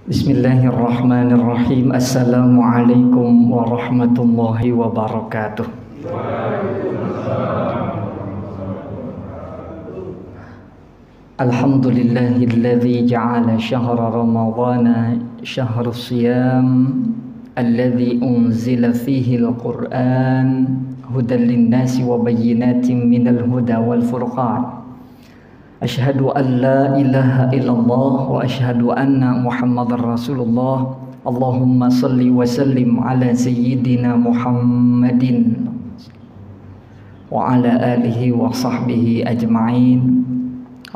Bismillahirrahmanirrahim. Assalamualaikum warahmatullahi wabarakatuh. Alhamdulillahilladzi ja'ala syahra ramadhana syahra siyam alladzi unzila fihi al-Qur'an hudan lin-nasi wa bayyinatin minal huda wal furqan. Asyhadu an la ilaha illallah wa asyhadu anna Muhammadar Rasulullah. Allahumma salli wa sallim ala sayyidina Muhammadin wa ala alihi wa sahbihi ajma'in.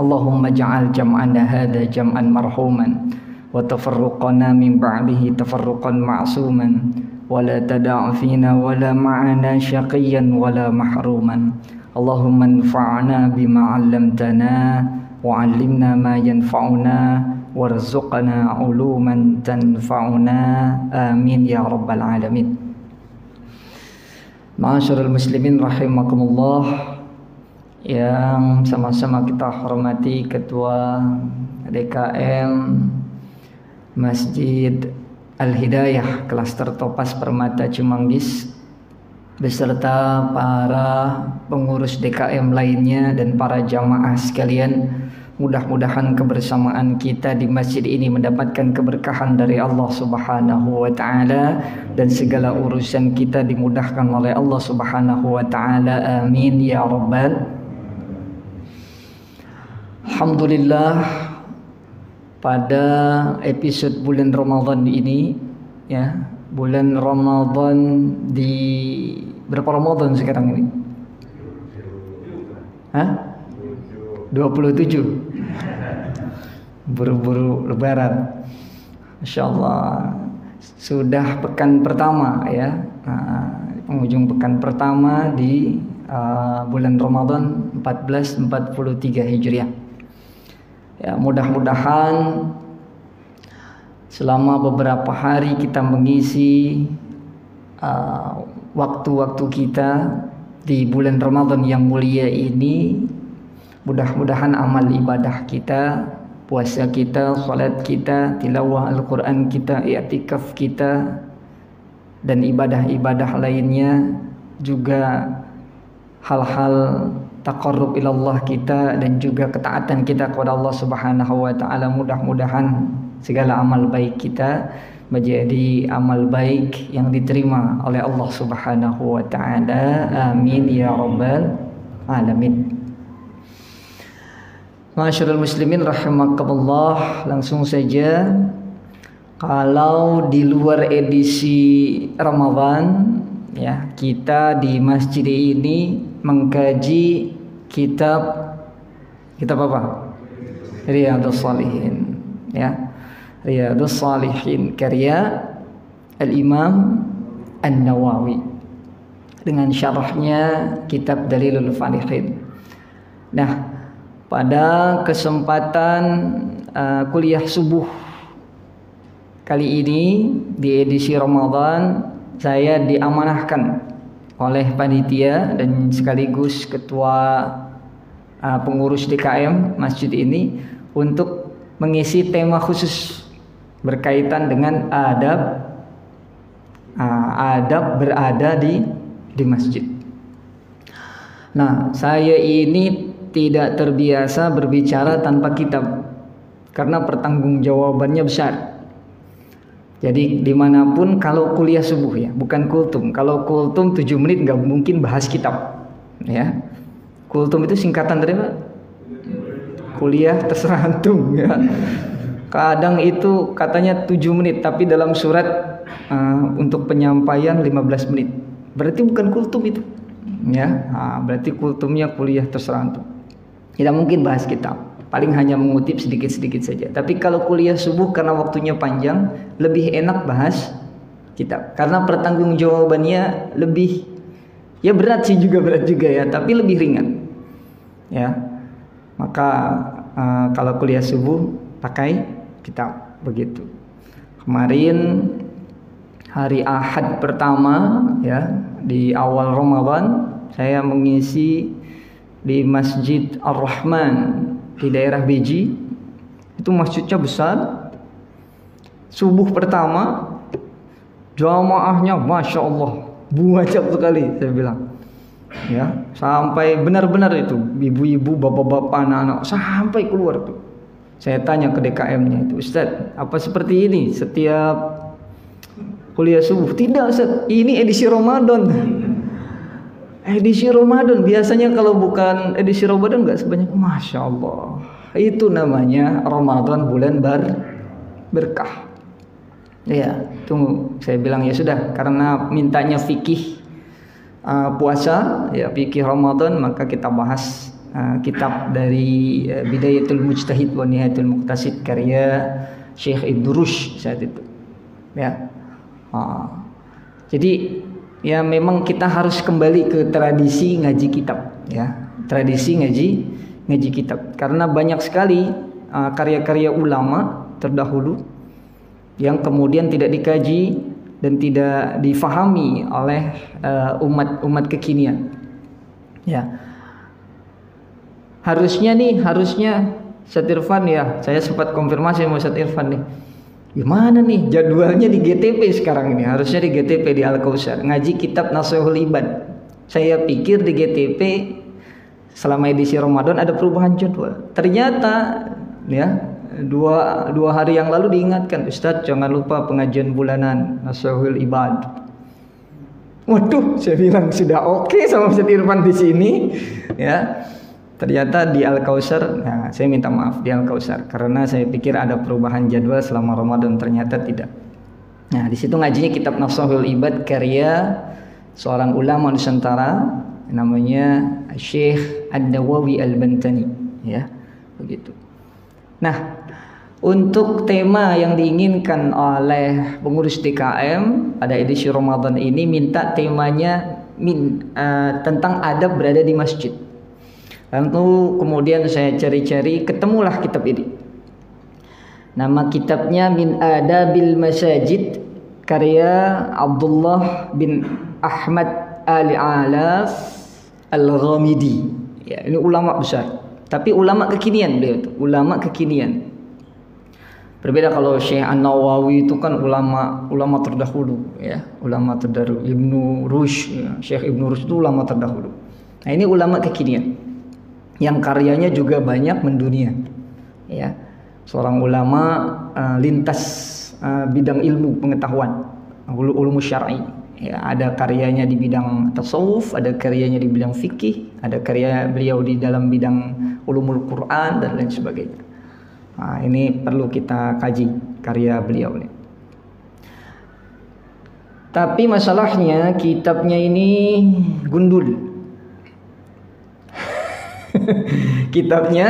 Allahumma ja'al jam'ana hadha jam'an marhuman wa tafarruqana min ba'dihi tafarruqan ma'suman wa la tada'u fina wa la ma'ana syaqiyyan wa la mahruman. Allahumma anfa'na bima 'allamtana wa 'allimna ma yanfa'una warzuqna 'uluman tanfa'una. Amin ya rabbal alamin. Ma'asyiral muslimin rahimakumullah, yang sama-sama kita hormati Ketua DKM Masjid Al-Hidayah Klaster Topas Permata Cimanggis beserta para pengurus DKM lainnya dan para jamaah sekalian. Mudah-mudahan kebersamaan kita di masjid ini mendapatkan keberkahan dari Allah Subhanahu wa taala dan segala urusan kita dimudahkan oleh Allah Subhanahu wa taala. Amin ya rabbal. Alhamdulillah, pada episode bulan Ramadan ini ya, bulan Ramadan di berapa Ramadan sekarang ini? Hah? 27. Buru-buru lebaran. Masya Allah, sudah pekan pertama ya, penghujung pekan pertama di bulan Ramadan 1443 Hijriah. Ya, mudah-mudahan selama beberapa hari kita mengisi waktu-waktu kita di bulan Ramadan yang mulia ini, mudah-mudahan amal ibadah kita, puasa kita, salat kita, tilawah Al-Quran kita, i'tikaf kita, dan ibadah-ibadah lainnya, juga hal-hal taqarrub ilallah kita dan juga ketaatan kita kepada Allah Subhanahu wa taala, mudah-mudahan segala amal baik kita menjadi amal baik yang diterima oleh Allah Subhanahu wa taala. Amin ya rabbal alamin. Ma'asyiral muslimin rahimakumullah, langsung saja, kalau di luar edisi Ramadan ya, kita di masjid ini mengkaji kitab apa? Riyadhus Shalihin ya. Riyadhus Shalihin karya Al-Imam An-Nawawi dengan syarahnya kitab Dalilul Falihin. Nah, pada kesempatan kuliah subuh kali ini di edisi Ramadan, saya diamanahkan oleh panitia dan sekaligus ketua pengurus DKM masjid ini untuk mengisi tema khusus berkaitan dengan adab berada di masjid. Nah, saya ini tidak terbiasa berbicara tanpa kitab karena pertanggungjawabannya besar. Jadi dimanapun, kalau kuliah subuh ya, bukan kultum. Kalau kultum 7 menit nggak mungkin bahas kitab ya. Kultum itu singkatan dari apa? Kuliah terserah antum ya. Kadang itu katanya 7 menit, tapi dalam surat untuk penyampaian 15 menit. Berarti bukan kultum itu ya. Berarti kultumnya kuliah terserah antum. Tidak mungkin bahas kitab, paling hanya mengutip sedikit-sedikit saja. Tapi kalau kuliah subuh karena waktunya panjang, lebih enak bahas kitab karena pertanggungjawabannya lebih, ya berat juga ya, tapi lebih ringan ya. Maka kalau kuliah subuh pakai kitab begitu. Kemarin hari Ahad pertama ya, di awal Ramadan, saya mengisi di Masjid Ar-Rahman di daerah Beji. Itu masjidnya besar, Subuh pertama jamaahnya Masya Allah banyak sekali, saya bilang. Ya, sampai benar-benar itu ibu-ibu, bapak-bapak, anak-anak sampai keluar tuh. Saya tanya ke DKM-nya itu, Ustaz, apa seperti ini setiap kuliah subuh? Tidak, Ustaz, ini edisi Ramadan. Edisi Ramadan, biasanya kalau bukan edisi Ramadan nggak sebanyak. Masya Allah, itu namanya Ramadan, bulan berkah. Ya, tunggu, saya bilang ya sudah, karena mintanya fikih puasa, ya fikih Ramadan, maka kita bahas kitab dari Bidayatul Mujtahid wa Nihayatul Muqtasid karya Syekh Ibnu Rushd saat itu. Ya, jadi ya memang kita harus kembali ke tradisi ngaji kitab, ya tradisi ngaji kitab, karena banyak sekali karya-karya ulama terdahulu yang kemudian tidak dikaji dan tidak difahami oleh umat kekinian. Ya, harusnya Ustaz Irfan, ya saya sempat konfirmasi sama Ustaz Irfan nih, gimana nih jadwalnya di GTP sekarang ini? Harusnya di GTP di Al-Kautsar ngaji kitab Nashihul Ibad. Saya pikir di GTP selama edisi Ramadan ada perubahan jadwal. Ternyata ya dua hari yang lalu diingatkan, Ustadz jangan lupa pengajian bulanan Nashihul Ibad. Waduh, saya bilang sudah oke sama Ustadz Irfan di sini, ya. Ternyata di Al-Kautsar, nah, saya minta maaf di Al-Kautsar karena saya pikir ada perubahan jadwal selama Ramadan, ternyata tidak. Nah, di situ ngajinya kitab Nashihul Ibad karya seorang ulama Nusantara namanya Syekh Ad-Dawawi Al-Bantani, ya, begitu. Nah, untuk tema yang diinginkan oleh pengurus DKM pada edisi Ramadan ini, minta temanya tentang adab berada di masjid. Lalu kemudian saya cari-cari, ketemulah kitab ini. Nama kitabnya Min Adabil Masajid karya Abdullah bin Ahmad Al-Alaf Al-Ghamidi. Ya, ini ulama besar. Tapi ulama kekinian beliau itu, ulama kekinian. Berbeda kalau Syekh An-Nawawi itu kan ulama terdahulu, ya, ulama terdahulu. Ibnu Rushd, ya, Syekh Ibnu Rushd itu ulama terdahulu. Nah, ini ulama kekinian yang karyanya juga banyak mendunia. Ya, seorang ulama lintas bidang ilmu pengetahuan, ulum syar'i. Ya, ada karyanya di bidang tasawuf, ada karyanya di bidang fikih, ada karya beliau di dalam bidang ulumul Quran dan lain sebagainya. Nah, ini perlu kita kaji karya beliau ini. Tapi masalahnya kitabnya ini gundul. Kitabnya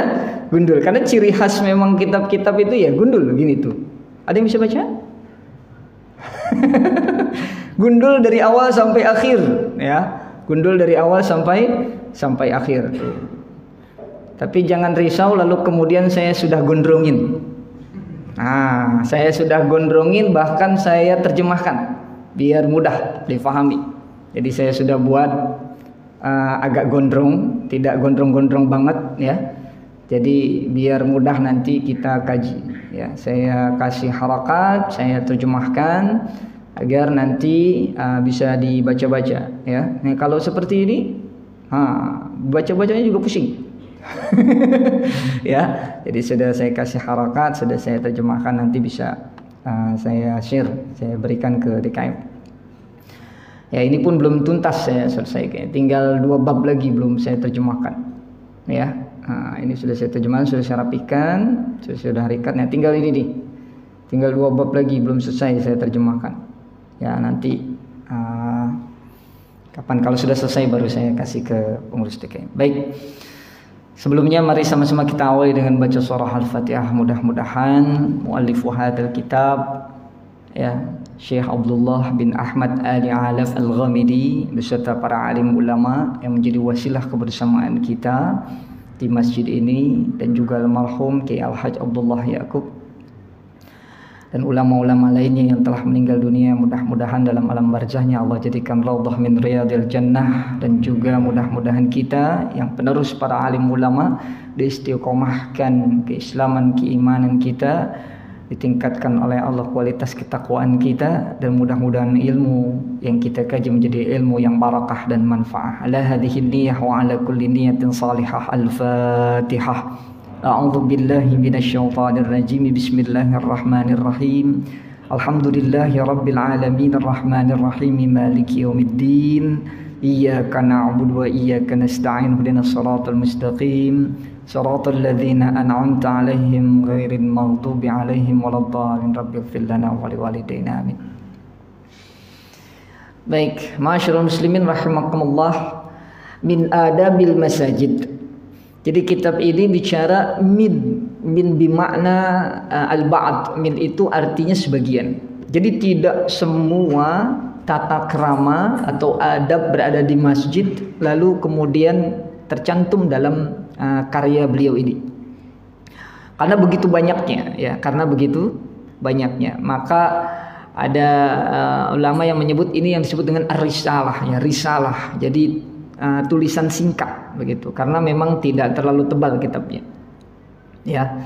gundul karena ciri khas memang kitab-kitab itu ya gundul gini tuh. Ada yang bisa baca? Gundul dari awal sampai akhir, ya. Gundul dari awal sampai akhir. Tapi jangan risau lalu kemudian saya sudah gondrongin. Nah, saya sudah gondrongin, bahkan saya terjemahkan biar mudah difahami. Jadi saya sudah buat agak gondrong, tidak gondrong-gondrong banget, ya. Jadi biar mudah nanti kita kaji, ya. Saya kasih harakat, saya terjemahkan agar nanti bisa dibaca-baca, ya. Nah, kalau seperti ini, baca-bacanya juga pusing. Ya, jadi sudah saya kasih harakat, sudah saya terjemahkan, nanti bisa saya share, saya berikan ke DKM. Ya, ini pun belum tuntas saya selesaikan, tinggal 2 bab lagi belum saya terjemahkan. Ya, ini sudah saya terjemahkan, sudah saya rapikan, sudah harikat. Nah, tinggal ini nih, tinggal 2 bab lagi belum selesai saya terjemahkan. Ya, nanti kapan kalau sudah selesai baru saya kasih ke pengurus DKM. Baik. Sebelumnya mari sama-sama kita awali dengan baca surah Al-Fatihah. Mudah-mudahan muallif hadzal kitab, ya, Syekh Abdullah bin Ahmad Al-Alaf Al-Ghamidi beserta para alim ulama yang menjadi wasilah kebersamaan kita di masjid ini, dan juga almarhum Kiai Al-Hajj Abdullah Yaqub dan ulama-ulama lainnya yang telah meninggal dunia, mudah-mudahan dalam alam barzahnya Allah jadikan raudhah min riyadil jannah, dan juga mudah-mudahan kita yang penerus para alim ulama diistiqomahkan keislaman, keimanan kita ditingkatkan oleh Allah kualitas ketakwaan kita, dan mudah-mudahan ilmu yang kita kaji menjadi ilmu yang barakah dan manfaat. Ala hadhihi niyyah wa ala kulli niyatin salihah. Al-Fatihah. A'udzu billahi minasyaitonir rajim. Bismillahirrahmanirrahim. Alhamdulillahi rabbil alamin arrahmanir rahim maliki yaumiddin. Iyyaka na'budu wa iyyaka nasta'in. Ihdinas siratal mustaqim. Siratal ladzina an'amta 'alaihim ghairil maghdubi 'alaihim waladdallin. Rabbighfir lana wa liwalidayna. Amin. Baik, ma'asyiral muslimin rahimakumullah, min adabil masajid. Jadi kitab ini bicara min bimakna al-ba'd. Min itu artinya sebagian. Jadi tidak semua tata krama atau adab berada di masjid lalu kemudian tercantum dalam karya beliau ini. Karena begitu banyaknya, ya, maka ada ulama yang menyebut ini yang disebut dengan risalah, ya, risalah. Jadi tulisan singkat begitu, karena memang tidak terlalu tebal kitabnya. Ya.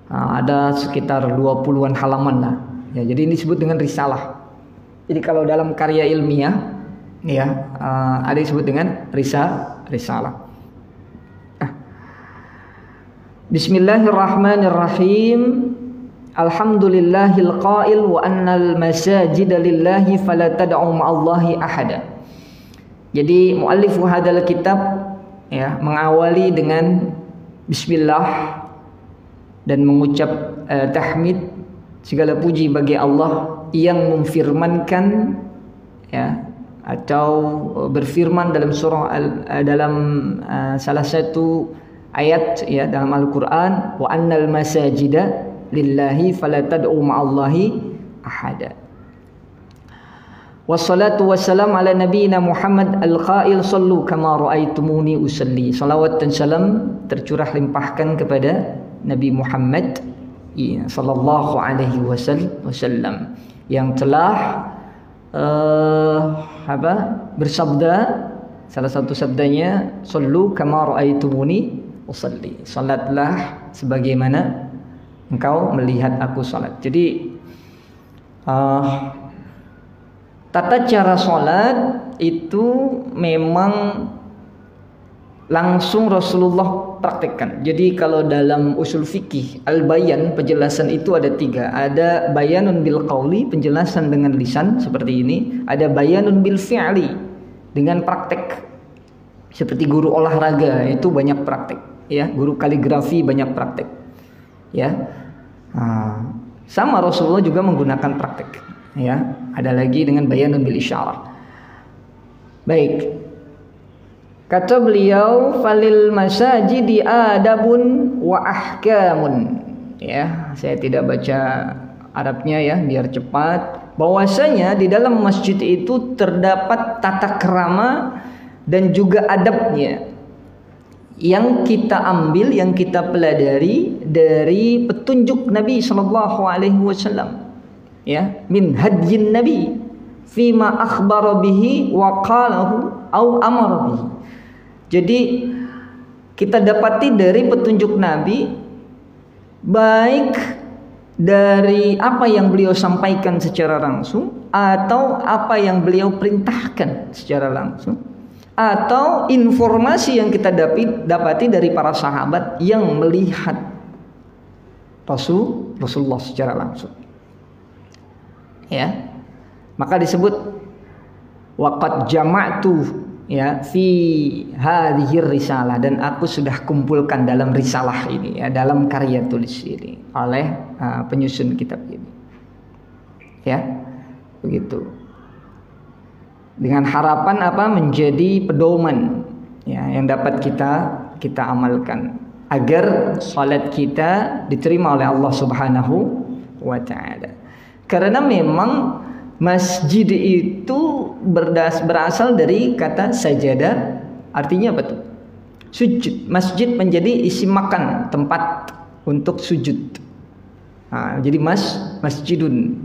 Ada sekitar 20-an halaman lah. Ya, jadi ini disebut dengan risalah. Jadi kalau dalam karya ilmiah, ya, ada disebut dengan risalah. Bismillahirrahmanirrahim. Alhamdulillahil qail wa annal masajida lillahi fala tad'u ma'allahi ahada. Jadi muallifu hadzal kitab, ya, mengawali dengan bismillah dan mengucap tahmid, segala puji bagi Allah yang memfirmankan, ya, atau berfirman dalam surah dalam salah satu ayat, ya, dalam Al-Qur'an, wa annal masajida lillahi fala tad'u ma'allahi ahada. Wassalatu wassalam ala nabiyina Muhammad al-qail sallu kama ra'aitumuni usalli. Salawat dan salam tercurah limpahkan kepada Nabi Muhammad sallallahu alaihi wasallam yang telah bersabda, salah satu sabdanya, sallu kama ra'aitumuni usalli. Salatlah sebagaimana engkau melihat aku salat. Jadi tata cara salat itu memang langsung Rasulullah praktekkan. Jadi kalau dalam usul fikih al-bayan, penjelasan itu ada 3. Ada bayanun bil qauli, penjelasan dengan lisan seperti ini. Ada bayanun bil fi'li, dengan praktek. Seperti guru olahraga itu banyak praktek, ya. Guru kaligrafi banyak praktek, ya. Sama Rasulullah juga menggunakan praktek, ya. Ada lagi dengan bayanun bil isyarah. Baik. Kata beliau, falil masajidi adabun wa ahkamun. Ya, saya tidak baca Arabnya, ya, biar cepat. Bahwasanya di dalam masjid itu terdapat tata krama dan juga adabnya yang kita ambil, yang kita pelajari dari petunjuk Nabi sallallahu alaihi wasallam. Ya, min hadyin Nabi fima akhbara bihi wa qalahu au amara bihi. Jadi kita dapati dari petunjuk Nabi, baik dari apa yang beliau sampaikan secara langsung, atau apa yang beliau perintahkan secara langsung, atau informasi yang kita dapati dari para sahabat yang melihat Rasulullah secara langsung. Ya, maka disebut waqad jama'tu, ya, fi hadhir risalah, dan aku sudah kumpulkan dalam risalah ini, ya, dalam karya tulis ini oleh penyusun kitab ini, ya, begitu. Dengan harapan apa? Menjadi pedoman, ya, yang dapat kita amalkan agar salat kita diterima oleh Allah Subhanahu wa taala. Karena memang masjid itu berasal dari kata sajadah, artinya apa tuh? Sujud. Masjid menjadi isim makan, tempat untuk sujud. Jadi masjidun.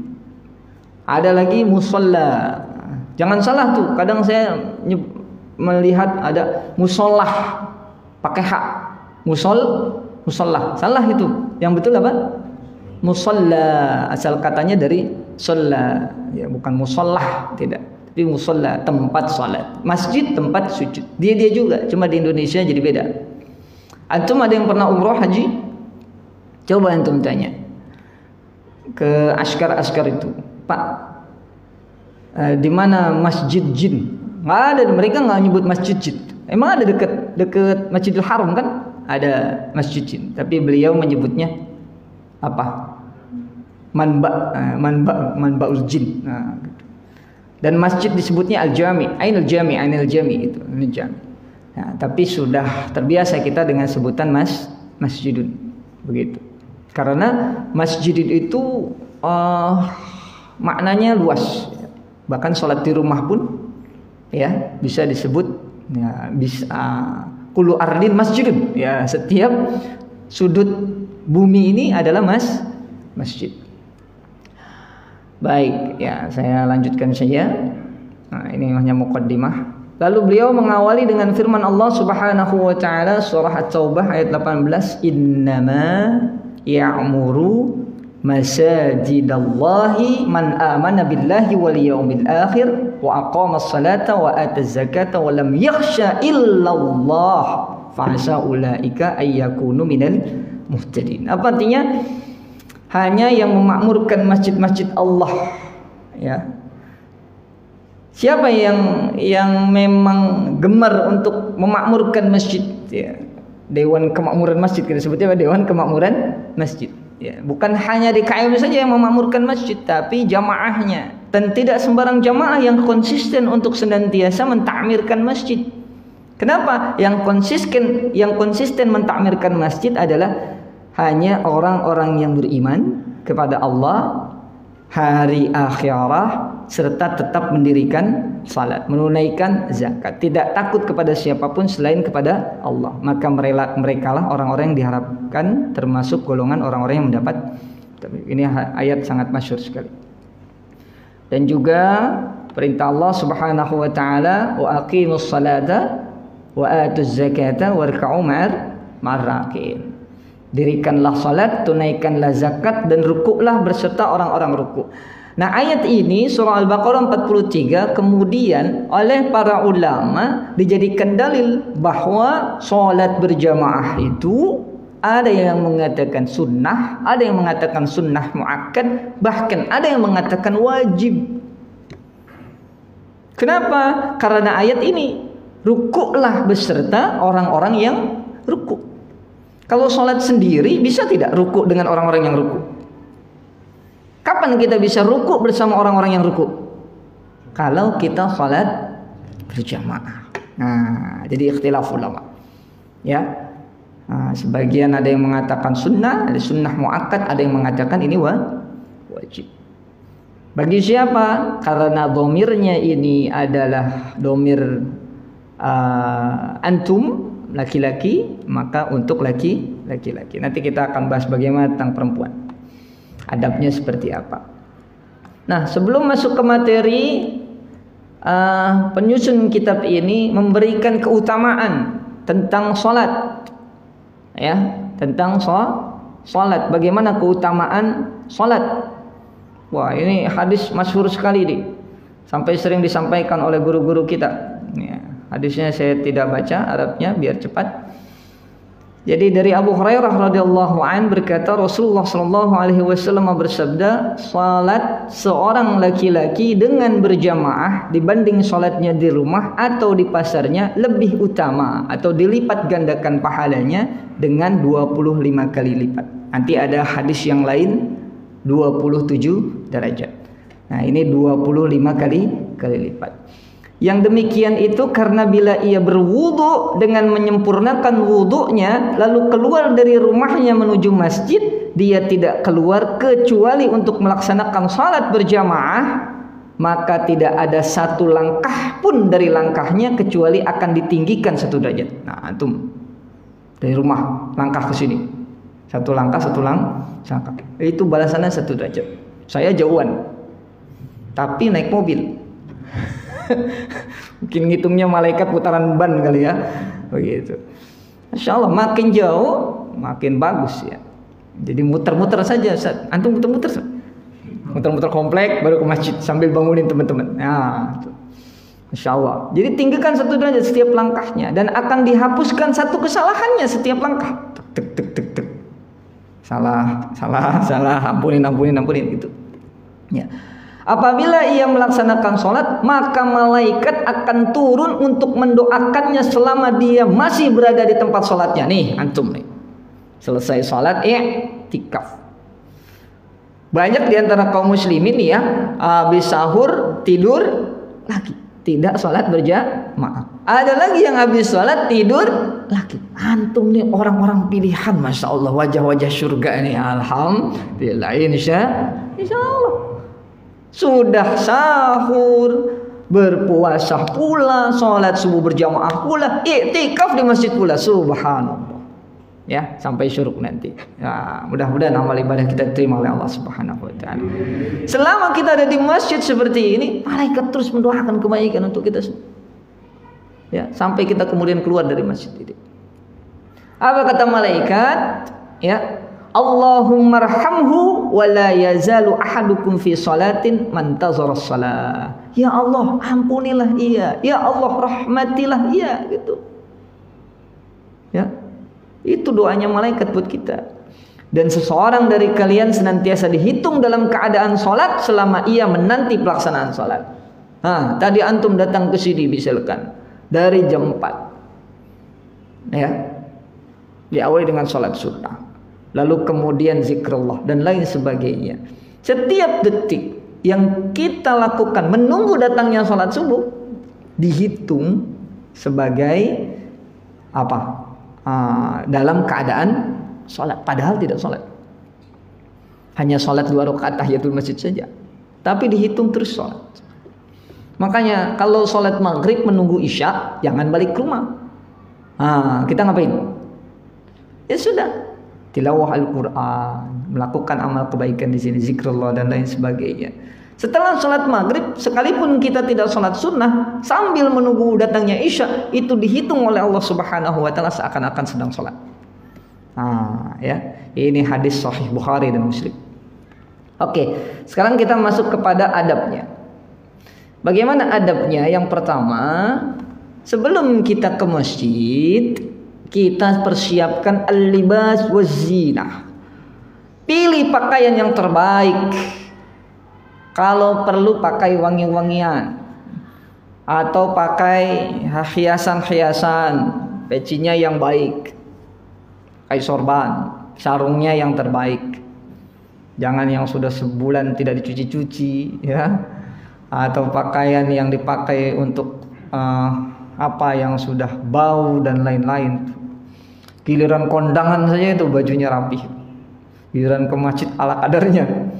Ada lagi musalla. Jangan salah tuh, kadang saya melihat ada musollah pakai hak. Musollah. Salah itu. Yang betul apa? Musalla, asal katanya dari shalla, ya bukan musallah, tidak. Tapi musalla, tempat salat. Masjid tempat sujud. Dia juga, cuma di Indonesia jadi beda. Antum ada yang pernah umroh haji? Coba antum tanya ke askar-askar itu, Pak, di mana masjid jin? Nggak ada, mereka nggak nyebut masjid jin. Emang ada dekat Masjidil Haram kan? Ada masjid jin, tapi beliau menyebutnya apa? Manba'ul jin. Nah, dan masjid disebutnya al-jami, ainul jami itu, al-jami. Nah, tapi sudah terbiasa kita dengan sebutan masjidun, begitu. Karena masjid itu maknanya luas. Bahkan sholat di rumah pun ya bisa disebut, ya, bisa kullu ardin masjidun, ya, setiap sudut bumi ini adalah masjid. Baik, ya, saya lanjutkan saja. Nah, ini hanya muqaddimah. Lalu beliau mengawali dengan firman Allah Subhanahu wa taala surah At-Taubah ayat 18, "Innama ya'muru masajidallahi man amana billahi wal yawmil akhir wa aqamas salata wa ataz zakata wa lam yakhsha illallah fa ulaika ayyakunu minal muhtadin." Apa artinya? Hanya yang memakmurkan masjid-masjid Allah, ya. Siapa yang memang gemar untuk memakmurkan masjid, ya. Dewan Kemakmuran Masjid, kita sebutnya Dewan Kemakmuran Masjid, ya. Bukan hanya DKM saja yang memakmurkan masjid, tapi jamaahnya. Dan tidak sembarang jamaah yang konsisten untuk senantiasa mentakmirkan masjid. Kenapa? Yang konsisten mentakmirkan masjid adalah hanya orang-orang yang beriman kepada Allah, hari akhirat, serta tetap mendirikan salat, menunaikan zakat, tidak takut kepada siapapun selain kepada Allah. Maka mereka lah orang-orang yang diharapkan termasuk golongan orang-orang yang mendapat. Ini ayat sangat masyhur sekali. Dan juga perintah Allah Subhanahu wa taala, wa aqimus salata wa atuz zakata warka'u ma'ar raki'in. Dirikanlah salat, tunaikanlah zakat, dan rukuklah berserta orang-orang rukuk. Nah, ayat ini surah Al-Baqarah 43 kemudian oleh para ulama dijadikan dalil bahwa salat berjamaah itu ada yang mengatakan sunnah, ada yang mengatakan sunnah muakkad, bahkan ada yang mengatakan wajib. Kenapa? Karena ayat ini, rukuklah beserta orang-orang yang rukuk. Kalau sholat sendiri bisa tidak rukuk dengan orang-orang yang rukuk? Kapan kita bisa rukuk bersama orang-orang yang rukuk? Kalau kita sholat berjamaah. Nah, jadi ikhtilaf ulama. Ya, nah, sebagian ada yang mengatakan sunnah, ada sunnah muakkad, ada yang mengatakan ini wajib. Bagi siapa? Karena domirnya ini adalah domir antum, laki-laki, maka untuk laki-laki. Nanti kita akan bahas bagaimana tentang perempuan, adabnya seperti apa. Nah, sebelum masuk ke materi, penyusun kitab ini memberikan keutamaan tentang sholat, ya, tentang sholat. Bagaimana keutamaan sholat? Wah, ini hadis masyhur sekali nih, sampai sering disampaikan oleh guru-guru kita. Ya. Hadisnya saya tidak baca Arabnya biar cepat. Jadi dari Abu Hurairah radhiyallahu an berkata, Rasulullah sallallahu alaihi wasallam bersabda, salat seorang laki-laki dengan berjamaah dibanding salatnya di rumah atau di pasarnya lebih utama atau dilipat gandakan pahalanya dengan 25 kali lipat. Nanti ada hadis yang lain 27 derajat. Nah, ini 25 kali lipat. Yang demikian itu karena bila ia berwudu dengan menyempurnakan wudunya lalu keluar dari rumahnya menuju masjid, dia tidak keluar kecuali untuk melaksanakan salat berjamaah, maka tidak ada satu langkah pun dari langkahnya kecuali akan ditinggikan 1 derajat. Nah, antum dari rumah langkah ke sini, 1 langkah, 1 langkah, itu balasannya 1 derajat. Saya jauhan, tapi naik mobil. Mungkin ngitungnya malaikat putaran ban kali ya, begitu. Masya Allah, makin jauh makin bagus ya. Jadi muter-muter saja, Ustaz. Antum muter-muter, Ustaz. Muter-muter komplek baru ke masjid sambil bangunin teman-teman. Nah, Masya Allah. Jadi tinggikan 1 derajat setiap langkahnya dan akan dihapuskan 1 kesalahannya setiap langkah. Tek tek tek tek. Salah, ampunin gitu. Ya. Apabila ia melaksanakan sholat, maka malaikat akan turun untuk mendoakannya selama dia masih berada di tempat sholatnya. Nih, antum nih. Selesai sholat, i'tikaf. Banyak di antara kaum muslimin ya, habis sahur tidur lagi, tidak sholat berjamaah. Ada lagi yang habis sholat tidur lagi. Antum nih orang-orang pilihan, masya Allah, wajah-wajah surga ini. Alhamdulillah, insya Allah. Sudah sahur, berpuasa pula, sholat subuh berjamaah pula, i'tikaf di masjid pula. Subhanallah. Ya, sampai syuruk nanti. Ya, mudah-mudahan amal ibadah kita diterima oleh Allah Subhanahu wa taala. Selama kita ada di masjid seperti ini, malaikat terus mendoakan kebaikan untuk kita semua. Ya, sampai kita kemudian keluar dari masjid ini. Apa kata malaikat? Ya, Allahumma arhamhu wa la yazalu ahadukum fi salatin man tazara shalah. Ya Allah, ampunilah ia. Ya Allah, rahmatilah ia, gitu. Ya. Itu doanya malaikat buat kita. Dan seseorang dari kalian senantiasa dihitung dalam keadaan sholat selama ia menanti pelaksanaan sholat. Nah, tadi antum datang ke sini misalkan dari jam 4, ya, diawali dengan sholat sunnah, lalu kemudian zikrullah dan lain sebagainya. Setiap detik yang kita lakukan menunggu datangnya sholat subuh dihitung sebagai apa? Dalam keadaan sholat, padahal tidak sholat, hanya sholat 2 rakaat tahiyatul masjid saja, tapi dihitung terus sholat. Makanya kalau sholat maghrib menunggu isya, jangan balik ke rumah. Kita ngapain? Ya sudah, tilawah Al-Quran, melakukan amal kebaikan di sini, zikrullah dan lain sebagainya. Setelah sholat maghrib, sekalipun kita tidak sholat sunnah, sambil menunggu datangnya isya, itu dihitung oleh Allah Subhanahu wa taala seakan-akan sedang sholat. Ya, ini hadis sahih Bukhari dan Muslim. Oke, sekarang kita masuk kepada adabnya. Bagaimana adabnya? Yang pertama, sebelum kita ke masjid, kita persiapkan al-libas waz-zinah. Pilih pakaian yang terbaik. Kalau perlu pakai wangi-wangian atau pakai hiasan-hiasan, pecinya yang baik, pakai sorban, sarungnya yang terbaik. Jangan yang sudah sebulan tidak dicuci-cuci, ya, atau pakaian yang dipakai untuk apa yang sudah bau dan lain-lain. Giliran kondangan saja itu bajunya rapi, giliran ke masjid ala kadarnya.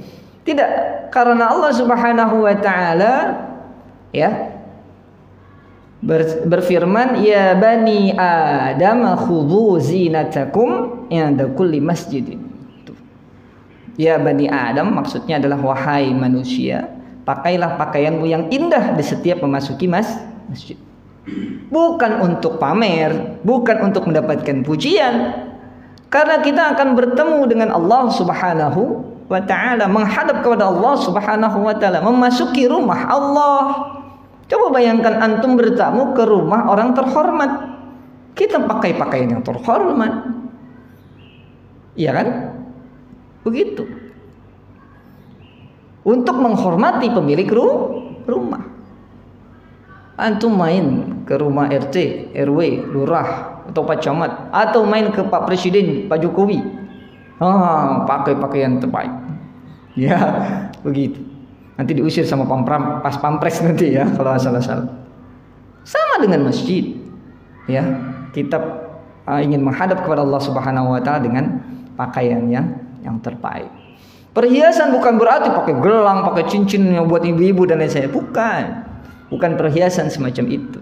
Tidak, karena Allah Subhanahu wa taala ya berfirman, ya bani Adam khudhu zinatakum inda kulli masjidin. Ya bani Adam maksudnya adalah wahai manusia, pakailah pakaianmu yang indah di setiap memasuki masjid. Bukan untuk pamer, bukan untuk mendapatkan pujian. Karena kita akan bertemu dengan Allah Subhanahu wa ta'ala, menghadap kepada Allah Subhanahu wa ta'ala, memasuki rumah Allah. Coba bayangkan antum bertamu ke rumah orang terhormat, kita pakai pakaian yang terhormat, iya kan? Begitu, untuk menghormati pemilik rumah. Antum main ke rumah RT, RW, lurah atau Pak Camat, atau main ke Pak Presiden, Pak Jokowi, pakai pakaian terbaik, ya begitu. Nanti diusir sama pas pampres nanti ya kalau salah-salah. Sama dengan masjid, ya, kita ingin menghadap kepada Allah Subhanahu wa taala dengan pakaian yang terbaik. Perhiasan bukan berarti pakai gelang, pakai cincin yang buat ibu-ibu dan lain sebagainya. Bukan perhiasan semacam itu.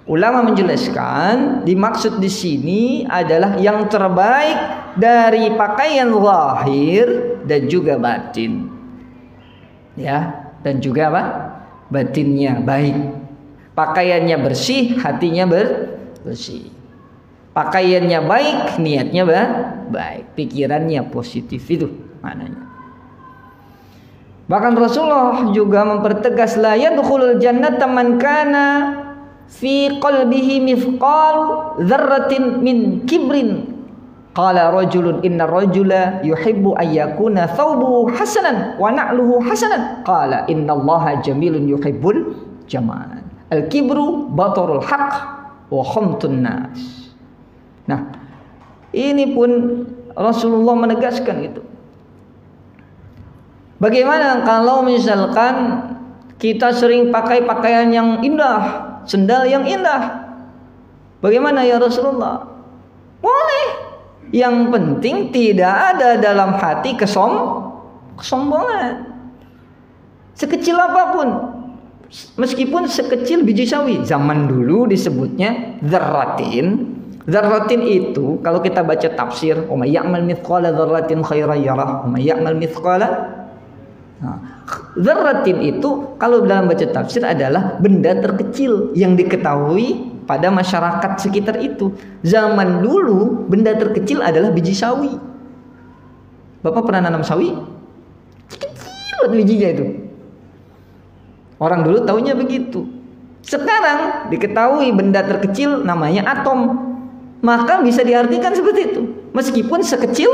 Ulama menjelaskan, dimaksud di sini adalah yang terbaik dari pakaian zahir dan juga batin. Ya, dan juga apa? Batinnya baik. Pakaiannya bersih, hatinya bersih. Pakaiannya baik, niatnya baik, pikirannya positif, itu maknanya. Bahkan Rasulullah juga mempertegas, la yadkhulul jannata man kana fi qalbihi mithqal dzarratin min kibrin. Qala rajulun inna rajula yuhibbu an yakuna thawbuhu hasanan wa na'luhu hasanan. Qala innallaha jamilun yuhibbul jamal. Al-kibru batarul haqq wa khamtun nas. Nah, ini pun Rasulullah menegaskan itu. Bagaimana kalau misalkan kita sering pakai pakaian yang indah, sendal yang indah? Bagaimana ya Rasulullah? Boleh. Yang penting tidak ada dalam hati kesombongan. Sekecil apapun. Meskipun sekecil biji sawi. Zaman dulu disebutnya dzarratin. Dzarratin itu kalau kita baca tafsir, "Wa may ya'mal mithqala dzarratin khairan yarah, wa may ya'mal mithqala." Dzarratin itu kalau dalam baca tafsir adalah benda terkecil yang diketahui pada masyarakat sekitar itu. Zaman dulu benda terkecil adalah biji sawi. Bapak pernah nanam sawi? Kecil bijinya itu. Orang dulu taunya begitu. Sekarang diketahui benda terkecil namanya atom. Maka bisa diartikan seperti itu. Meskipun sekecil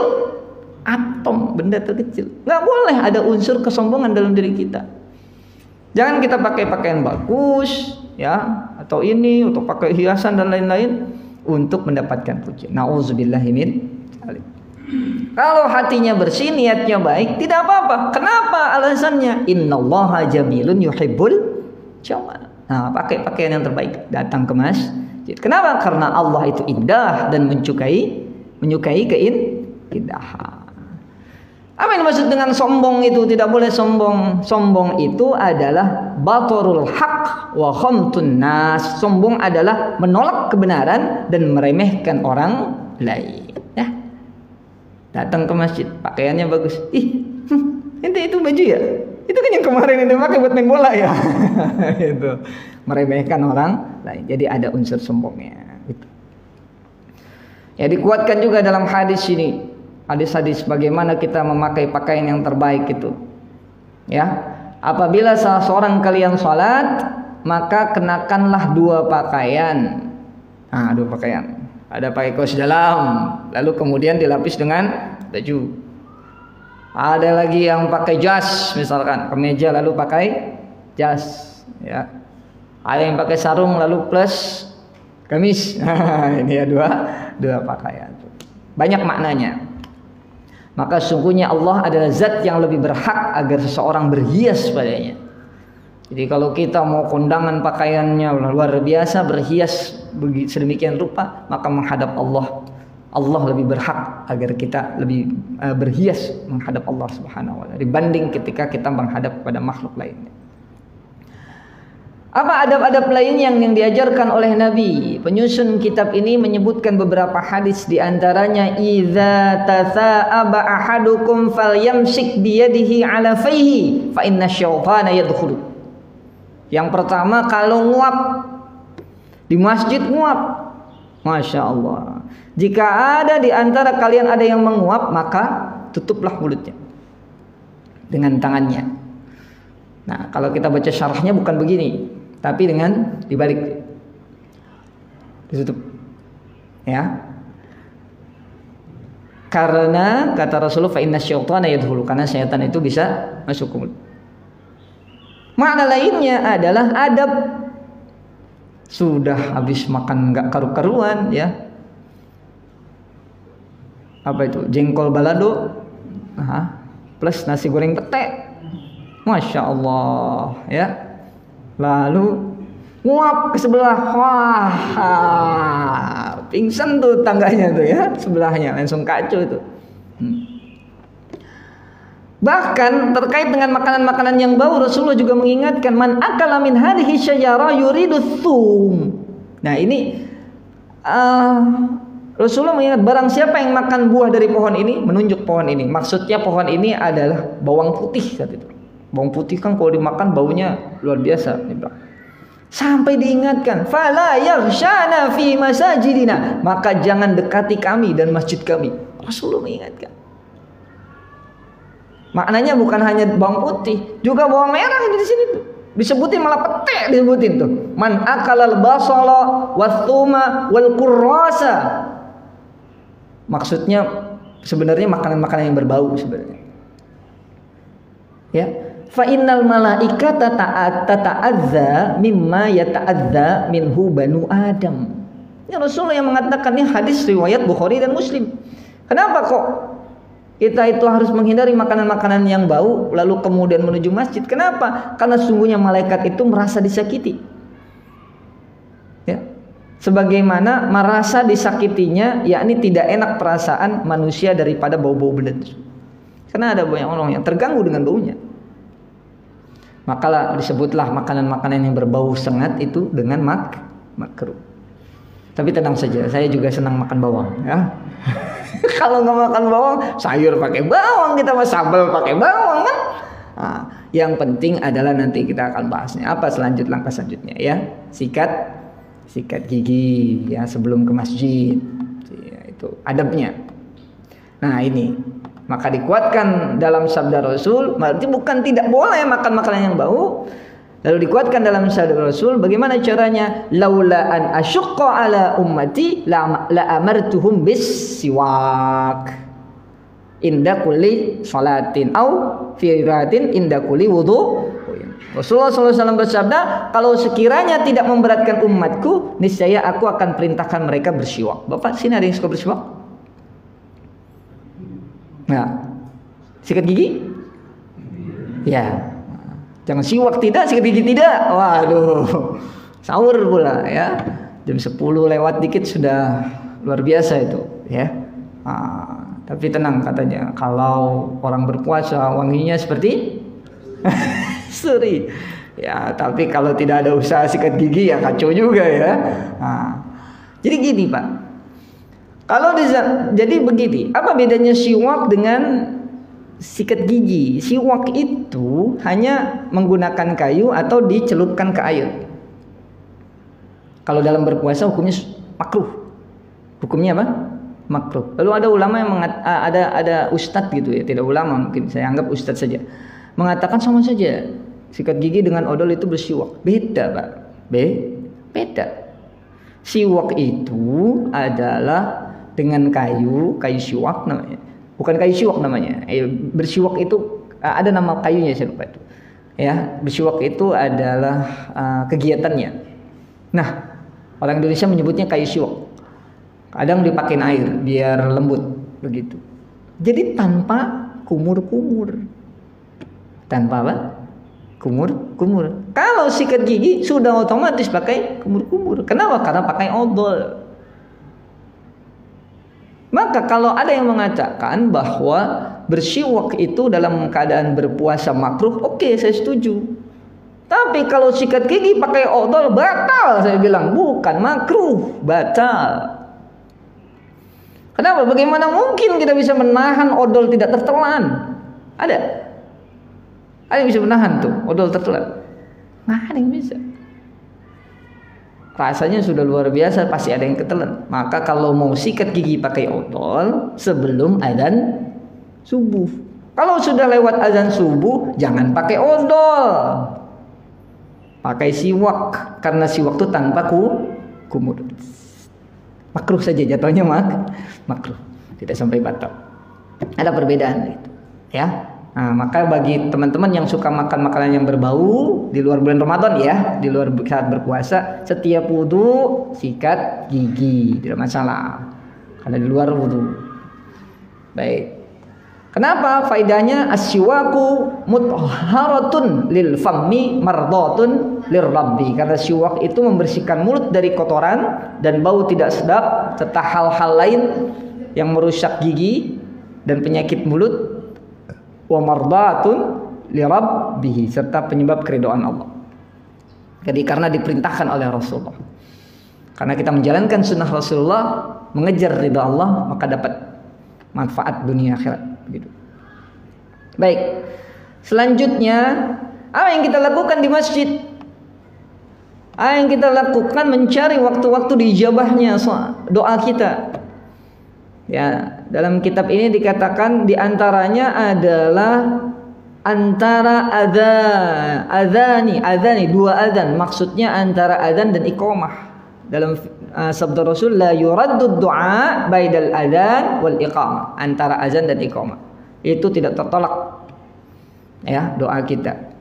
atom, benda terkecil. Nggak boleh ada unsur kesombongan dalam diri kita. Jangan kita pakai pakaian bagus, ya, atau ini untuk pakai hiasan dan lain-lain untuk mendapatkan pujian. Nauzubillahi min dzalik. Kalau hatinya bersih, niatnya baik, tidak apa-apa. Kenapa? Alasannya Innallaha jamilun yuhibbul jamal. Nah, pakai pakaian yang terbaik, datang ke masjid. Kenapa? Karena Allah itu indah dan menyukai keindahan. Apa yang dimaksud dengan sombong itu? Tidak boleh sombong. Sombong itu adalah batarul haq wa khamtun nas. Sombong adalah menolak kebenaran dan meremehkan orang lain. Ya. Datang ke masjid, pakaiannya bagus. Ente itu baju ya? Itu kan yang kemarin ente pakai buat main bola ya. Itu meremehkan orang lain. Jadi ada unsur sombongnya. Gitu. Ya, dikuatkan juga dalam hadis ini. Hadis-hadis bagaimana kita memakai pakaian yang terbaik itu. Ya, apabila salah seorang kalian sholat, maka kenakanlah dua pakaian. Nah, dua pakaian. Ada pakai kaos dalam, lalu kemudian dilapis dengan baju. Ada lagi yang pakai jas, misalkan kemeja lalu pakai jas. Ya, ada yang pakai sarung lalu plus gamis. Ini ya dua pakaian. Banyak maknanya. Maka sungguhnya Allah adalah zat yang lebih berhak agar seseorang berhias padanya. Jadi kalau kita mau kondangan pakaiannya luar biasa, berhias sedemikian rupa, maka menghadap Allah, Allah lebih berhak agar kita lebih berhias menghadap Allah Subhanahu wa taala dibanding ketika kita menghadap kepada makhluk lainnya. Apa adab-adab lain yang diajarkan oleh Nabi? Penyusun kitab ini menyebutkan beberapa hadis, di antaranya idza tatha'aba ahadukum falyamsik biyadihi ala fayhi fa inna syaitana yadkhulu. Yang pertama, kalau nguap di masjid nguap. Masya Allah. Jika ada di antara kalian ada yang menguap, maka tutuplah mulutnya dengan tangannya. Nah, kalau kita baca syarahnya bukan begini, tapi dengan dibalik, ditutup, ya. Karena kata Rasulullah, fa inna syaitana yadkhulu, karena syaitan itu bisa masuk ke mulut. Makna lainnya adalah adab. Sudah habis makan nggak karu-karuan, ya. Apa itu? Jengkol balado, plus nasi goreng pete. Masya Allah, ya. Lalu nguap ke sebelah, wah, pingsan tuh tangganya tuh ya, sebelahnya langsung kacau itu. Bahkan terkait dengan makanan-makanan yang bau, Rasulullah juga mengingatkan, man akala min hadhihi syajara yuridu thum. Nah ini Rasulullah mengingat, barang siapa yang makan buah dari pohon ini, menunjuk pohon ini. Maksudnya pohon ini adalah bawang putih saat itu. Bawang putih kan kalau dimakan baunya luar biasa. Sampai diingatkan, fala yaghshana fi masajidina, maka jangan dekati kami dan masjid kami. Rasulullah mengingatkan. Maknanya bukan hanya bawang putih, juga bawang merah di sini tuh. Disebutin malah pete disebutin tuh. Man akalal basala wathuma wal qurrasa. Maksudnya sebenarnya makanan-makanan yang berbau sebenarnya. Ya. Fa innal malaikata tata'adza mimma yata'adza minhu banu Adam. Ini Rasulullah yang mengatakan, ini hadis riwayat Bukhari dan Muslim. Kenapa kok kita itu harus menghindari makanan-makanan yang bau lalu kemudian menuju masjid? Kenapa? Karena sungguhnya malaikat itu merasa disakiti. Ya. Sebagaimana merasa disakitinya, yakni tidak enak perasaan manusia daripada bau-bau benda tersebut. Karena ada banyak orang yang terganggu dengan baunya. Maka disebutlah makanan-makanan yang berbau sengat itu dengan makruh. Tapi tenang saja, saya juga senang makan bawang. Ya. Kalau nggak makan bawang, sayur pakai bawang, kita mah sambal pakai bawang kan. Nah, yang penting adalah nanti kita akan bahasnya apa langkah selanjutnya ya. Sikat gigi ya sebelum ke masjid. Ya, itu adabnya. Nah ini. Maka dikuatkan dalam sabda Rasul, berarti bukan tidak boleh makan makanan yang bau. Lalu dikuatkan dalam sabda Rasul, bagaimana caranya? Laula an asyqa ala ummati la amartuhum bis siwak inda kulli salatin au firatin inda kulli wudu. Rasulullah SAW bersabda, kalau sekiranya tidak memberatkan umatku, niscaya aku akan perintahkan mereka bersiwak. Bapak sini ada yang suka bersiwak? Nah, sikat gigi? Ya. Jangan siwak tidak, sikat gigi tidak. Waduh. Sahur pula ya. Jam 10 lewat dikit sudah luar biasa itu, ya. Tapi tenang katanya, kalau orang berpuasa wanginya seperti suri. Ya, tapi kalau tidak ada usaha sikat gigi ya kacau juga ya. Jadi gini, Pak. Kalau jadi begini, apa bedanya siwak dengan sikat gigi? Siwak itu hanya menggunakan kayu atau dicelupkan ke air. Kalau dalam berpuasa hukumnya makruh. Hukumnya apa? Makruh. Lalu ada ulama yang ada ustadz gitu ya, tidak ulama mungkin saya anggap ustadz saja, mengatakan sama saja sikat gigi dengan odol itu bersiwak. Beda, Pak. Beda. Siwak itu adalah dengan kayu siwak namanya. Bukan kayu siwak namanya. Bersiwak itu ada nama kayunya, saya lupa itu. Ya, bersiwak itu adalah kegiatannya. Nah, orang Indonesia menyebutnya kayu siwak. Kadang dipakein air biar lembut begitu. Jadi tanpa kumur-kumur. Tanpa apa? Kumur. Kalau sikat gigi sudah otomatis pakai kumur-kumur. Kenapa? Karena pakai odol. Maka kalau ada yang mengatakan bahwa bersiwak itu dalam keadaan berpuasa makruh, oke, saya setuju. Tapi kalau sikat gigi pakai odol batal, saya bilang bukan makruh, batal. Kenapa? Bagaimana mungkin kita bisa menahan odol tidak tertelan? Ada yang bisa menahan tuh odol tertelan? Nggak ada yang bisa. Rasanya sudah luar biasa, pasti ada yang ketelan. Maka kalau mau sikat gigi pakai odol sebelum azan subuh. Kalau sudah lewat azan subuh, jangan pakai odol. Pakai siwak, karena siwak itu tanpa kumur. Makruh saja jatuhnya, makruh. Tidak sampai batal. Ada perbedaan itu, ya. Nah, maka bagi teman-teman yang suka makan makanan yang berbau di luar bulan Ramadan ya, di luar saat berpuasa, setiap wudu sikat gigi, tidak masalah. Karena di luar wudu. Baik. Kenapa? Faidahnya asyiwaku muthaharatun lil fammi mardatun lirabbi. Karena siwak itu membersihkan mulut dari kotoran dan bau tidak sedap serta hal-hal lain yang merusak gigi dan penyakit mulut. Wa mardatun lirabbihi, serta penyebab keridhaan Allah. Jadi karena diperintahkan oleh Rasulullah. Karena kita menjalankan sunnah Rasulullah, mengejar ridha Allah, maka dapat manfaat dunia akhirat. Begitu. Baik. Selanjutnya, apa yang kita lakukan di masjid? Yang kita lakukan mencari waktu-waktu diijabahnya doa kita. Ya, dalam kitab ini dikatakan diantaranya adalah antara adzani dua adzan, maksudnya antara adzan dan iqamah. Dalam sabda Rasul, la yuraddu du'a baidal adzan wal iqamah, antara adzan dan iqamah itu tidak tertolak ya doa kita.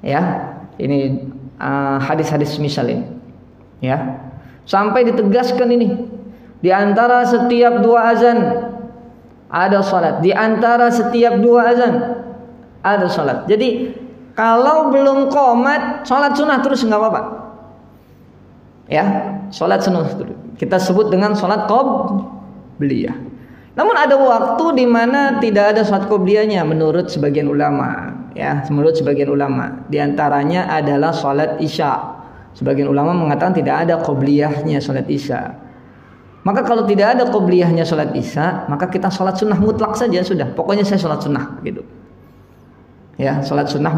Ya, ini hadis-hadis misal ini ya, sampai ditegaskan ini di antara setiap dua azan ada salat, di antara setiap dua azan ada salat. Jadi kalau belum qomat, salat sunnah terus nggak apa-apa ya, salat sunnah kita sebut dengan salat qobliyah. Namun ada waktu di mana tidak ada salat qobliyahnya menurut sebagian ulama. Ya, menurut sebagian ulama, diantaranya adalah sholat isya. Sebagian ulama mengatakan tidak ada qobliyahnya sholat isya. Maka kalau tidak ada qobliyahnya sholat isya, maka kita sholat sunnah mutlak saja sudah. Pokoknya saya sholat sunnah gitu. Ya, sholat sunnah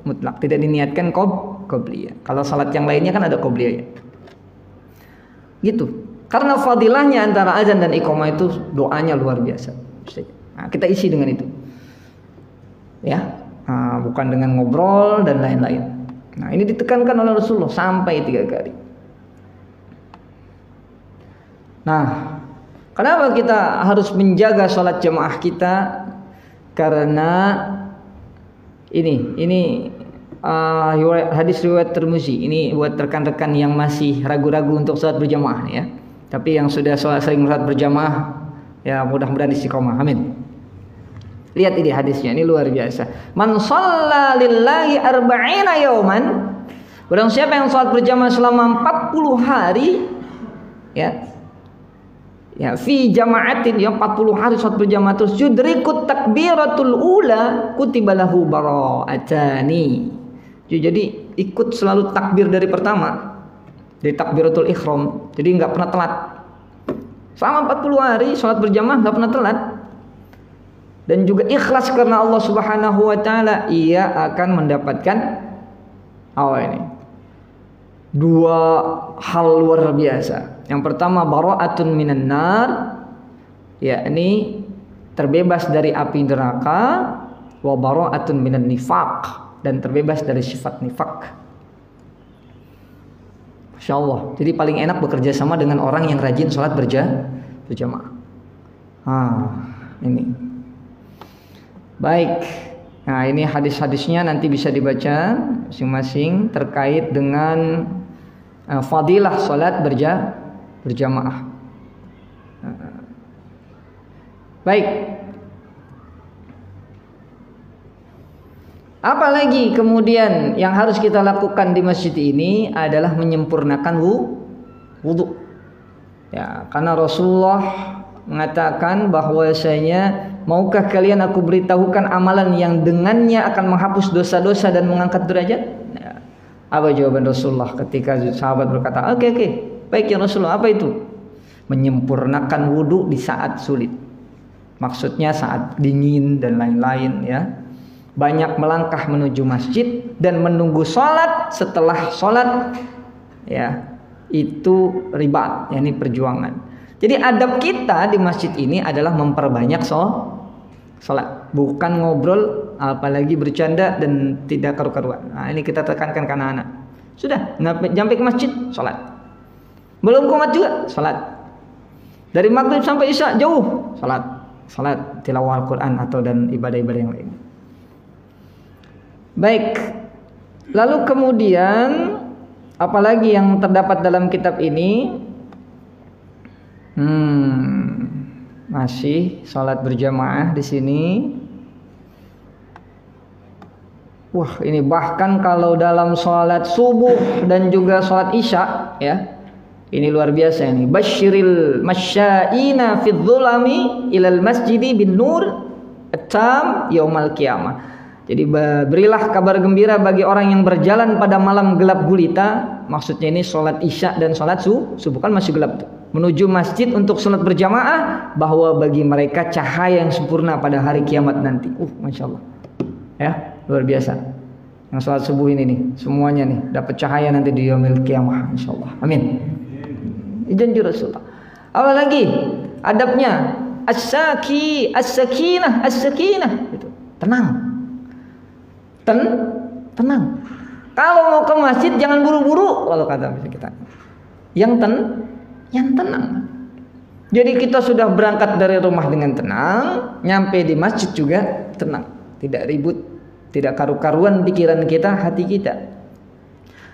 mutlak, tidak diniatkan qobliyah. Kalau sholat yang lainnya kan ada qobliyahnya. Gitu. Karena fadilahnya antara azan dan iqamah itu doanya luar biasa. Nah, kita isi dengan itu. Ya. Bukan dengan ngobrol dan lain-lain. Nah, ini ditekankan oleh Rasulullah sampai 3 kali. Nah, kenapa kita harus menjaga sholat jamaah kita? Karena ini hadis riwayat Tirmizi. Ini buat rekan-rekan yang masih ragu-ragu untuk sholat berjamaah ya. Tapi yang sudah sering sholat berjamaah, ya mudah-mudahan istiqomah. Amin. Lihat ini hadisnya, ini luar biasa. Man shalla lillahi arba'ina yauman, barang siapa yang salat berjamaah selama 40 hari ya. Ya, fi jama'atin, ya 40 hari salat berjamaah terus, yudrikut takbiratul ula kutiba lahu bara'atani. Jadi ikut selalu takbir dari pertama, dari takbiratul ihram. Jadi enggak pernah telat. Selama 40 hari salat berjamaah enggak pernah telat. Dan juga ikhlas karena Allah Subhanahu wa taala, ia akan mendapatkan ini 2 hal luar biasa. Yang pertama bara'atun minan nar, yakni terbebas dari api neraka, wa bara'atun minan nifaq, dan terbebas dari sifat nifaq. Masya Allah. Jadi paling enak bekerja sama dengan orang yang rajin sholat berjamaah. Ini. Baik, nah ini hadis-hadisnya nanti bisa dibaca masing-masing terkait dengan fadilah salat berjamaah. Baik, apalagi kemudian yang harus kita lakukan di masjid ini adalah menyempurnakan wudu. Ya, karena Rasulullah mengatakan bahwasanya, maukah kalian aku beritahukan amalan yang dengannya akan menghapus dosa-dosa dan mengangkat derajat? Ya. Apa jawaban Rasulullah ketika sahabat berkata, oke, baik ya Rasulullah, apa itu? Menyempurnakan wudu di saat sulit. Maksudnya saat dingin dan lain-lain ya. Banyak melangkah menuju masjid dan menunggu sholat. Setelah sholat ya, itu ribat, yakni perjuangan. Jadi adab kita di masjid ini adalah memperbanyak sholat, bukan ngobrol, apalagi bercanda dan tidak karu-karuan. Nah, ini kita tekankan ke anak-anak. Sudah, sampai ke masjid, sholat. Belum qomat juga, sholat. Dari maghrib sampai isya jauh, sholat tilawah Al-Quran atau dan ibadah-ibadah yang lain. Baik, lalu kemudian apalagi yang terdapat dalam kitab ini? Masih sholat berjamaah di sini. Wah, ini bahkan kalau dalam sholat subuh dan juga sholat isya ya, ini luar biasa ini. Basyiril masyaina fid dhulami ilal masjidi bin nur at-tam yaumal qiyamah. Jadi berilah kabar gembira bagi orang yang berjalan pada malam gelap gulita. Maksudnya ini sholat isya dan sholat subuh, kan masih gelap tuh. Menuju masjid untuk sholat berjamaah, bahwa bagi mereka cahaya yang sempurna pada hari kiamat nanti. Masya Allah ya, luar biasa Yang sholat subuh ini nih, semuanya nih dapat cahaya nanti di yaumil qiyamah insyaallah. Amin. Janji Rasulullah. Apalagi adabnya as-sakinah itu. Tenang. Tenang. Kalau mau ke masjid jangan buru-buru kalau kata kita. Yang tenang. Jadi kita sudah berangkat dari rumah dengan tenang, nyampe di masjid juga tenang, tidak ribut, tidak karu-karuan pikiran kita, hati kita.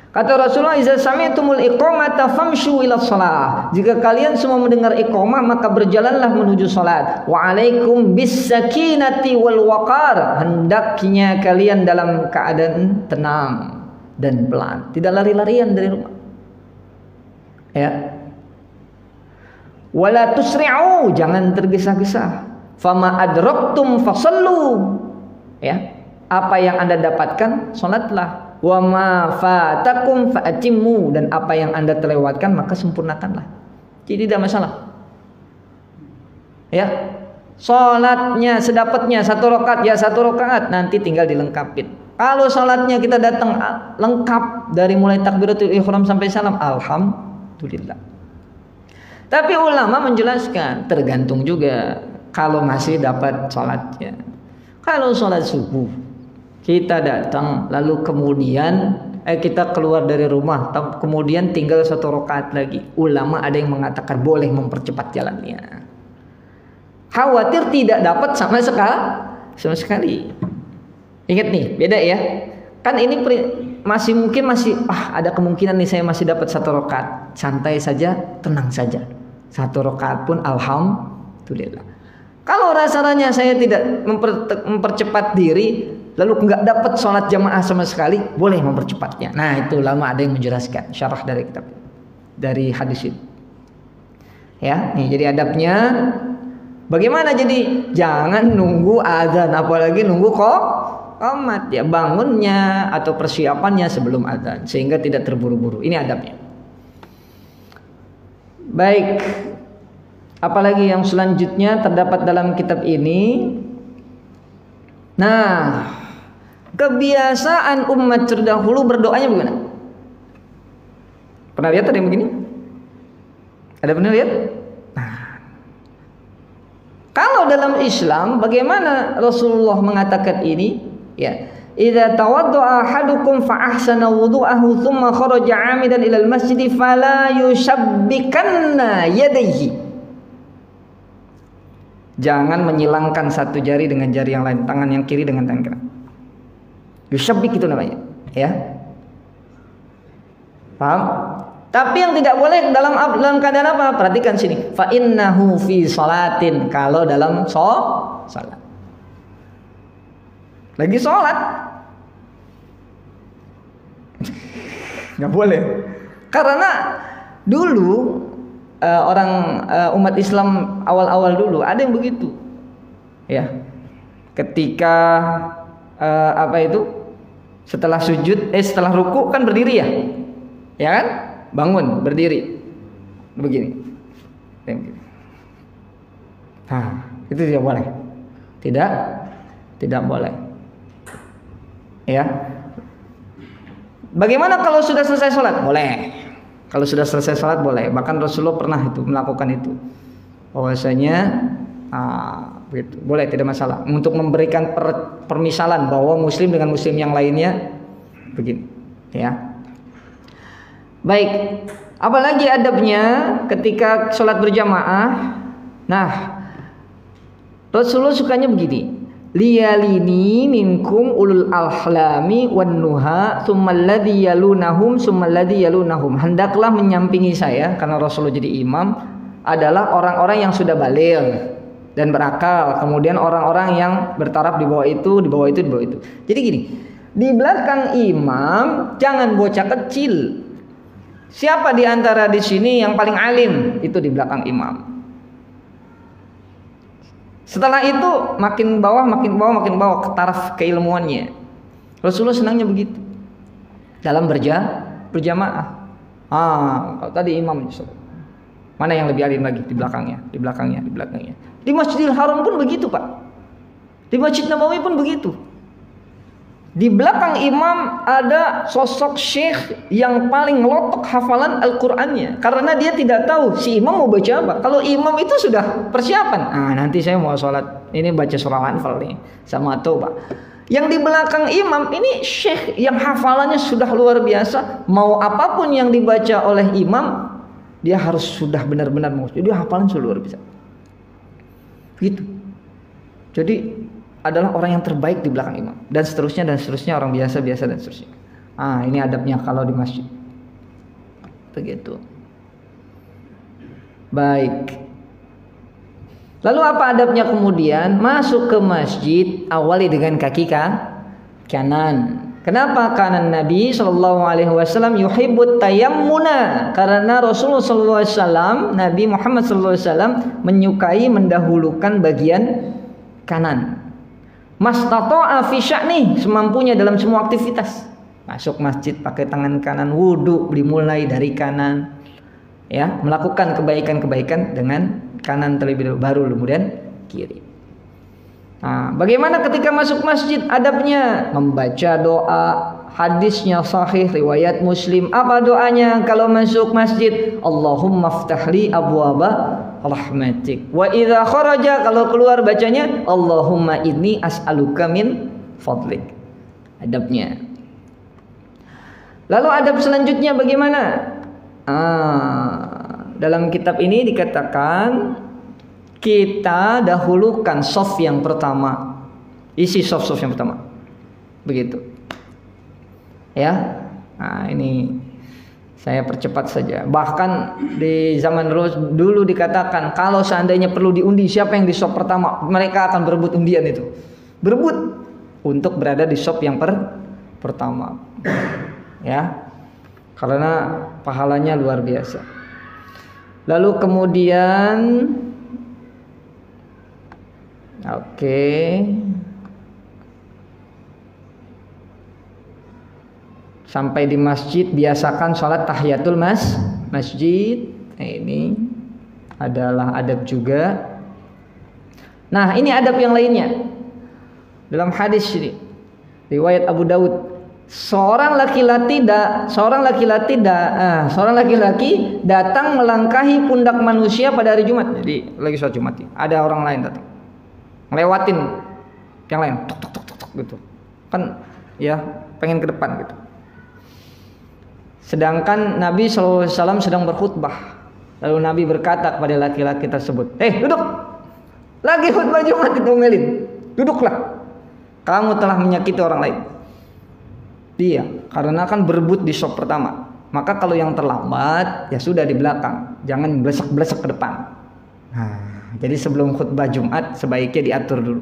Kata Rasulullah, "Idza sami'tumul iqamata famshu ila shalah." Jika kalian semua mendengar iqamah, maka berjalanlah menuju salat. Wa 'alaikum bis sakinati wal waqar. Hendaknya kalian dalam keadaan tenang dan pelan, tidak lari-larian dari rumah. Ya. Wala tusri'u, jangan tergesa-gesa. Fama adraktum fasallu. Ya. Apa yang Anda dapatkan, salatlah. Wa ma fatakum fa'atimmu, dan apa yang Anda terlewatkan maka sempurnakanlah. Jadi tidak masalah. Ya. Salatnya sedapatnya 1 rakaat ya 1 rakaat, nanti tinggal dilengkapin. Kalau salatnya kita datang lengkap dari mulai takbiratul ihram sampai salam, alhamdulillah. Tapi ulama menjelaskan tergantung juga kalau masih dapat sholatnya. Kalau sholat subuh kita datang lalu kemudian kita keluar dari rumah kemudian tinggal 1 rakaat lagi, ulama ada yang mengatakan boleh mempercepat jalannya. Khawatir tidak dapat sama sekali. Ingat nih, beda ya. Kan ini masih ada kemungkinan nih saya masih dapat 1 rakaat. Santai saja, tenang saja. 1 rakaat pun alhamdulillah. Kalau rasanya saya tidak mempercepat diri, lalu nggak dapat sholat jamaah sama sekali, boleh mempercepatnya. Nah itu ulama ada yang menjelaskan syarah dari kitab, dari hadis itu. Ya, nih jadi adabnya. Bagaimana jadi? Jangan nunggu azan, apalagi nunggu qomat ya, bangunnya atau persiapannya sebelum azan sehingga tidak terburu-buru. Ini adabnya. Baik, apalagi yang selanjutnya terdapat dalam kitab ini. Nah, kebiasaan umat terdahulu berdoanya bagaimana? Pernah lihat ada yang begini? Ada pernah lihat? Nah, kalau dalam Islam bagaimana Rasulullah mengatakan ini? Ya, idza tawadda'a ahadukum fa ahsana wudu'ahu thumma kharaja 'amidan ila al-masjid fala yushabbikanna yadayhi. Jangan menyilangkan satu jari dengan jari yang lain, tangan yang kiri dengan tangan kanan. Yushabbik itu namanya, ya. Paham? Tapi yang tidak boleh dalam keadaan apa? Perhatikan sini. Fa innahu fi salatin, kalau dalam salat. Lagi sholat nggak boleh, karena dulu umat Islam awal-awal dulu ada yang begitu ya, ketika setelah sujud setelah ruku kan berdiri ya kan, bangun berdiri begini. Nah itu tidak boleh, tidak boleh. Ya. Bagaimana kalau sudah selesai sholat? Boleh. Kalau sudah selesai sholat boleh. Bahkan Rasulullah pernah itu melakukan itu. Bahwasanya gitu. Boleh, tidak masalah. Untuk memberikan permisalan bahwa muslim dengan muslim yang lainnya begini. Ya. Baik. Apalagi adabnya ketika sholat berjamaah. Nah, Rasulullah sukanya begini. Liyalini minkum ulul alhlami wan nuha tsummal ladzi yalunahum tsummal ladzi yalunahum. Hendaklah menyampingi saya, karena Rasulullah jadi imam, adalah orang-orang yang sudah baligh dan berakal, kemudian orang-orang yang bertaraf di bawah itu, di bawah itu, di bawah itu. Jadi gini, di belakang imam jangan bocah kecil. Siapa di antara di sini yang paling alim? Itu di belakang imam. Setelah itu makin bawah ke taraf keilmuannya. Rasulullah senangnya begitu dalam berjamaah. Kalau tadi imam, mana yang lebih alim lagi? Di belakangnya. Di Masjidil Haram pun begitu, Pak. Di Masjid Nabawi pun begitu. Di belakang imam ada sosok syekh yang paling ngelotok hafalan Al-Qur'annya. Karena dia tidak tahu si imam mau baca apa. Kalau imam itu sudah persiapan. Nanti saya mau sholat, ini baca surah Anfal nih sama Taubah. Yang di belakang imam ini syekh yang hafalannya sudah luar biasa. Mau apapun yang dibaca oleh imam, dia harus sudah benar-benar mau. Jadi hafalan sudah luar biasa. Gitu. Jadi adalah orang yang terbaik di belakang imam, dan seterusnya orang biasa-biasa dan seterusnya. Ini adabnya kalau di masjid. Begitu. Baik. Lalu apa adabnya kemudian? Masuk ke masjid awali dengan kaki kanan. Kenapa? Karena Nabi SAW yuhibbut tayammuna. Karena Rasulullah SAW, Nabi Muhammad SAW menyukai mendahulukan bagian kanan. Mastata'a fi sya'ni, semampunya dalam semua aktivitas. Masuk masjid pakai tangan kanan, wudu dimulai dari kanan. Ya, melakukan kebaikan-kebaikan dengan kanan terlebih dahulu, baru kemudian kiri. Bagaimana ketika masuk masjid adabnya? Membaca doa, hadisnya sahih riwayat Muslim. Apa doanya kalau masuk masjid? Allahumma ftahli abwaba rahmatik. Wa idza kharaja, kalau keluar bacanya Allahumma inni as'aluka min fadlik. Adabnya. Lalu adab selanjutnya bagaimana? Dalam kitab ini dikatakan kita dahulukan shaf yang pertama. Isi shaf yang pertama. Begitu. Ya. Ini saya percepat saja. Bahkan di zaman dulu dikatakan kalau seandainya perlu diundi siapa yang di shop pertama, mereka akan berebut undian itu. Berebut untuk berada di shop yang pertama. Ya. Karena pahalanya luar biasa. Lalu kemudian sampai di masjid biasakan sholat tahiyatul masjid. Ini adalah adab juga. Nah, ini adab yang lainnya. Dalam hadis ini riwayat Abu Daud, seorang laki-laki datang melangkahi pundak manusia pada hari Jumat. Jadi lagi sholat Jumat, ada orang lain datang ngelewatin yang lain, tok gitu. Kan ya pengen ke depan gitu. Sedangkan Nabi SAW sedang berkhutbah. Lalu Nabi berkata kepada laki-laki tersebut, duduk. Lagi khutbah Jumat diomelin. Duduklah. Kamu telah menyakiti orang lain. Dia, karena kan berebut di shop pertama. Maka kalau yang terlambat, ya sudah di belakang. Jangan blesek-blesek ke depan. Jadi sebelum khutbah Jumat, sebaiknya diatur dulu.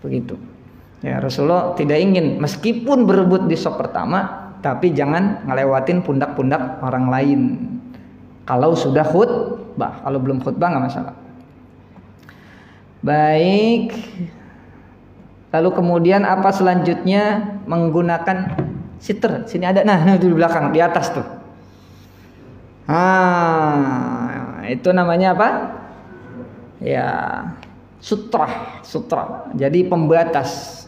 Begitu. Ya, Rasulullah tidak ingin, meskipun berebut di shop pertama, tapi jangan ngelewatin pundak-pundak orang lain. Kalau sudah khutbah, kalau belum khutbah nggak masalah. Baik. Lalu kemudian apa selanjutnya? Menggunakan siter. Sini ada, itu di belakang, di atas tuh. Itu namanya apa? Ya, sutra. Jadi pembatas.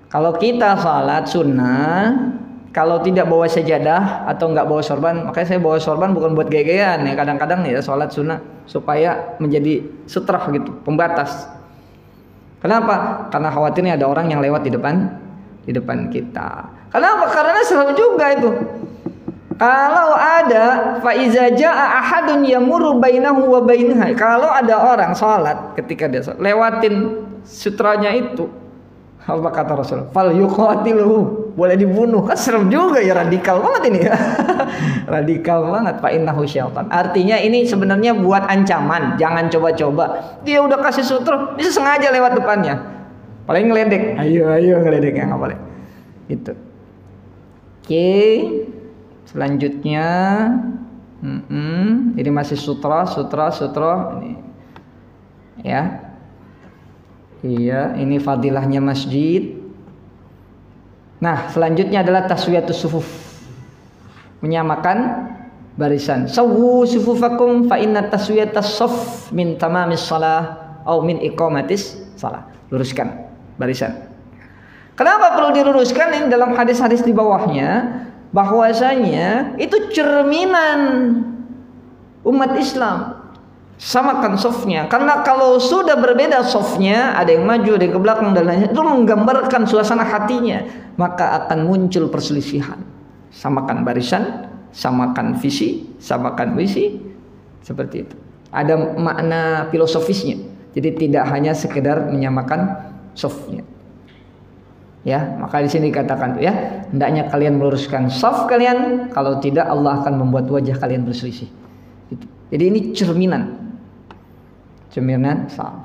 Kalau kita salat sunnah, kalau tidak bawa sajadah atau nggak bawa sorban, makanya saya bawa sorban bukan buat gaya-gayaan ya. Kadang-kadang ya sholat sunnah supaya menjadi sutrah gitu, pembatas. Kenapa? Karena khawatirnya ada orang yang lewat di depan kita. Kenapa? Karena serem juga itu. Kalau ada faiza jaa ahadun yamurru bainahu wa bainaha. Kalau ada orang sholat ketika dia sholat, lewatin sutranya itu, apa kata Rasul? Fal yuqatiluhu, boleh dibunuh. Kan serem juga ya, radikal banget ini. Radikal banget, fa innahu syaitan. Artinya ini sebenarnya buat ancaman, jangan coba-coba. Dia udah kasih sutra, bisa sengaja lewat depannya. Paling ngeledek. Ayo ngeledek, enggak boleh. Gitu. Oke. Selanjutnya ini masih sutra ini. Ya. Iya, ini fadilahnya masjid. Nah, selanjutnya adalah taswiyatus sufuf. Menyamakan barisan. Sawwu sufufakum fa inna taswiyatas shaf min tamamis shalah atau min iqamatis shalah. Luruskan barisan. Kenapa perlu diluruskan ini dalam hadis-hadis di bawahnya, bahwasanya itu cerminan umat Islam. Samakan softnya, karena kalau sudah berbeda softnya, ada yang maju, ada yang ke belakang dan lainnya, itu menggambarkan suasana hatinya, maka akan muncul perselisihan. Samakan barisan, samakan visi, samakan misi, seperti itu. Ada makna filosofisnya. Jadi tidak hanya sekedar menyamakan softnya. Ya, maka di sini dikatakan tuh ya, hendaknya kalian meluruskan soft kalian, kalau tidak Allah akan membuat wajah kalian berselisih. Gitu. Jadi ini cerminan soft.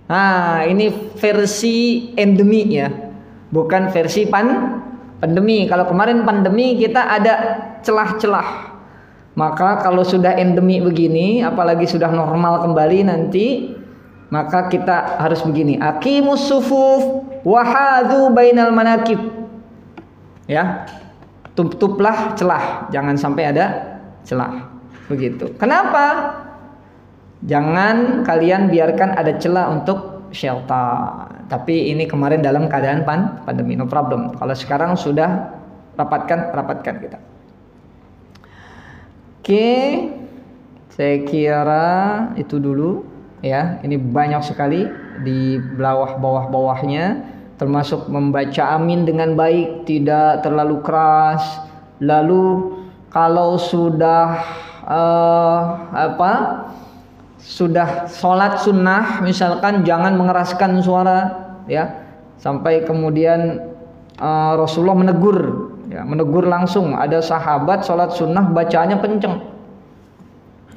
Nah, ini versi endemi ya, bukan versi pandemi. Kalau kemarin pandemi kita ada celah-celah. Maka kalau sudah endemi begini, apalagi sudah normal kembali nanti, maka kita harus begini. Aqimus sufuf wahadu bainal manakib. Ya. Tutuplah celah, jangan sampai ada celah. Begitu. Kenapa? Jangan kalian biarkan ada celah untuk shelter. Tapi ini kemarin dalam keadaan pandemi, no problem. Kalau sekarang sudah rapatkan kita. Oke, saya kira itu dulu ya. Ini banyak sekali di bawahnya, termasuk membaca amin dengan baik, tidak terlalu keras. Lalu kalau sudah sudah sholat sunnah misalkan, jangan mengeraskan suara ya, sampai kemudian Rasulullah menegur langsung. Ada sahabat sholat sunnah bacaannya kenceng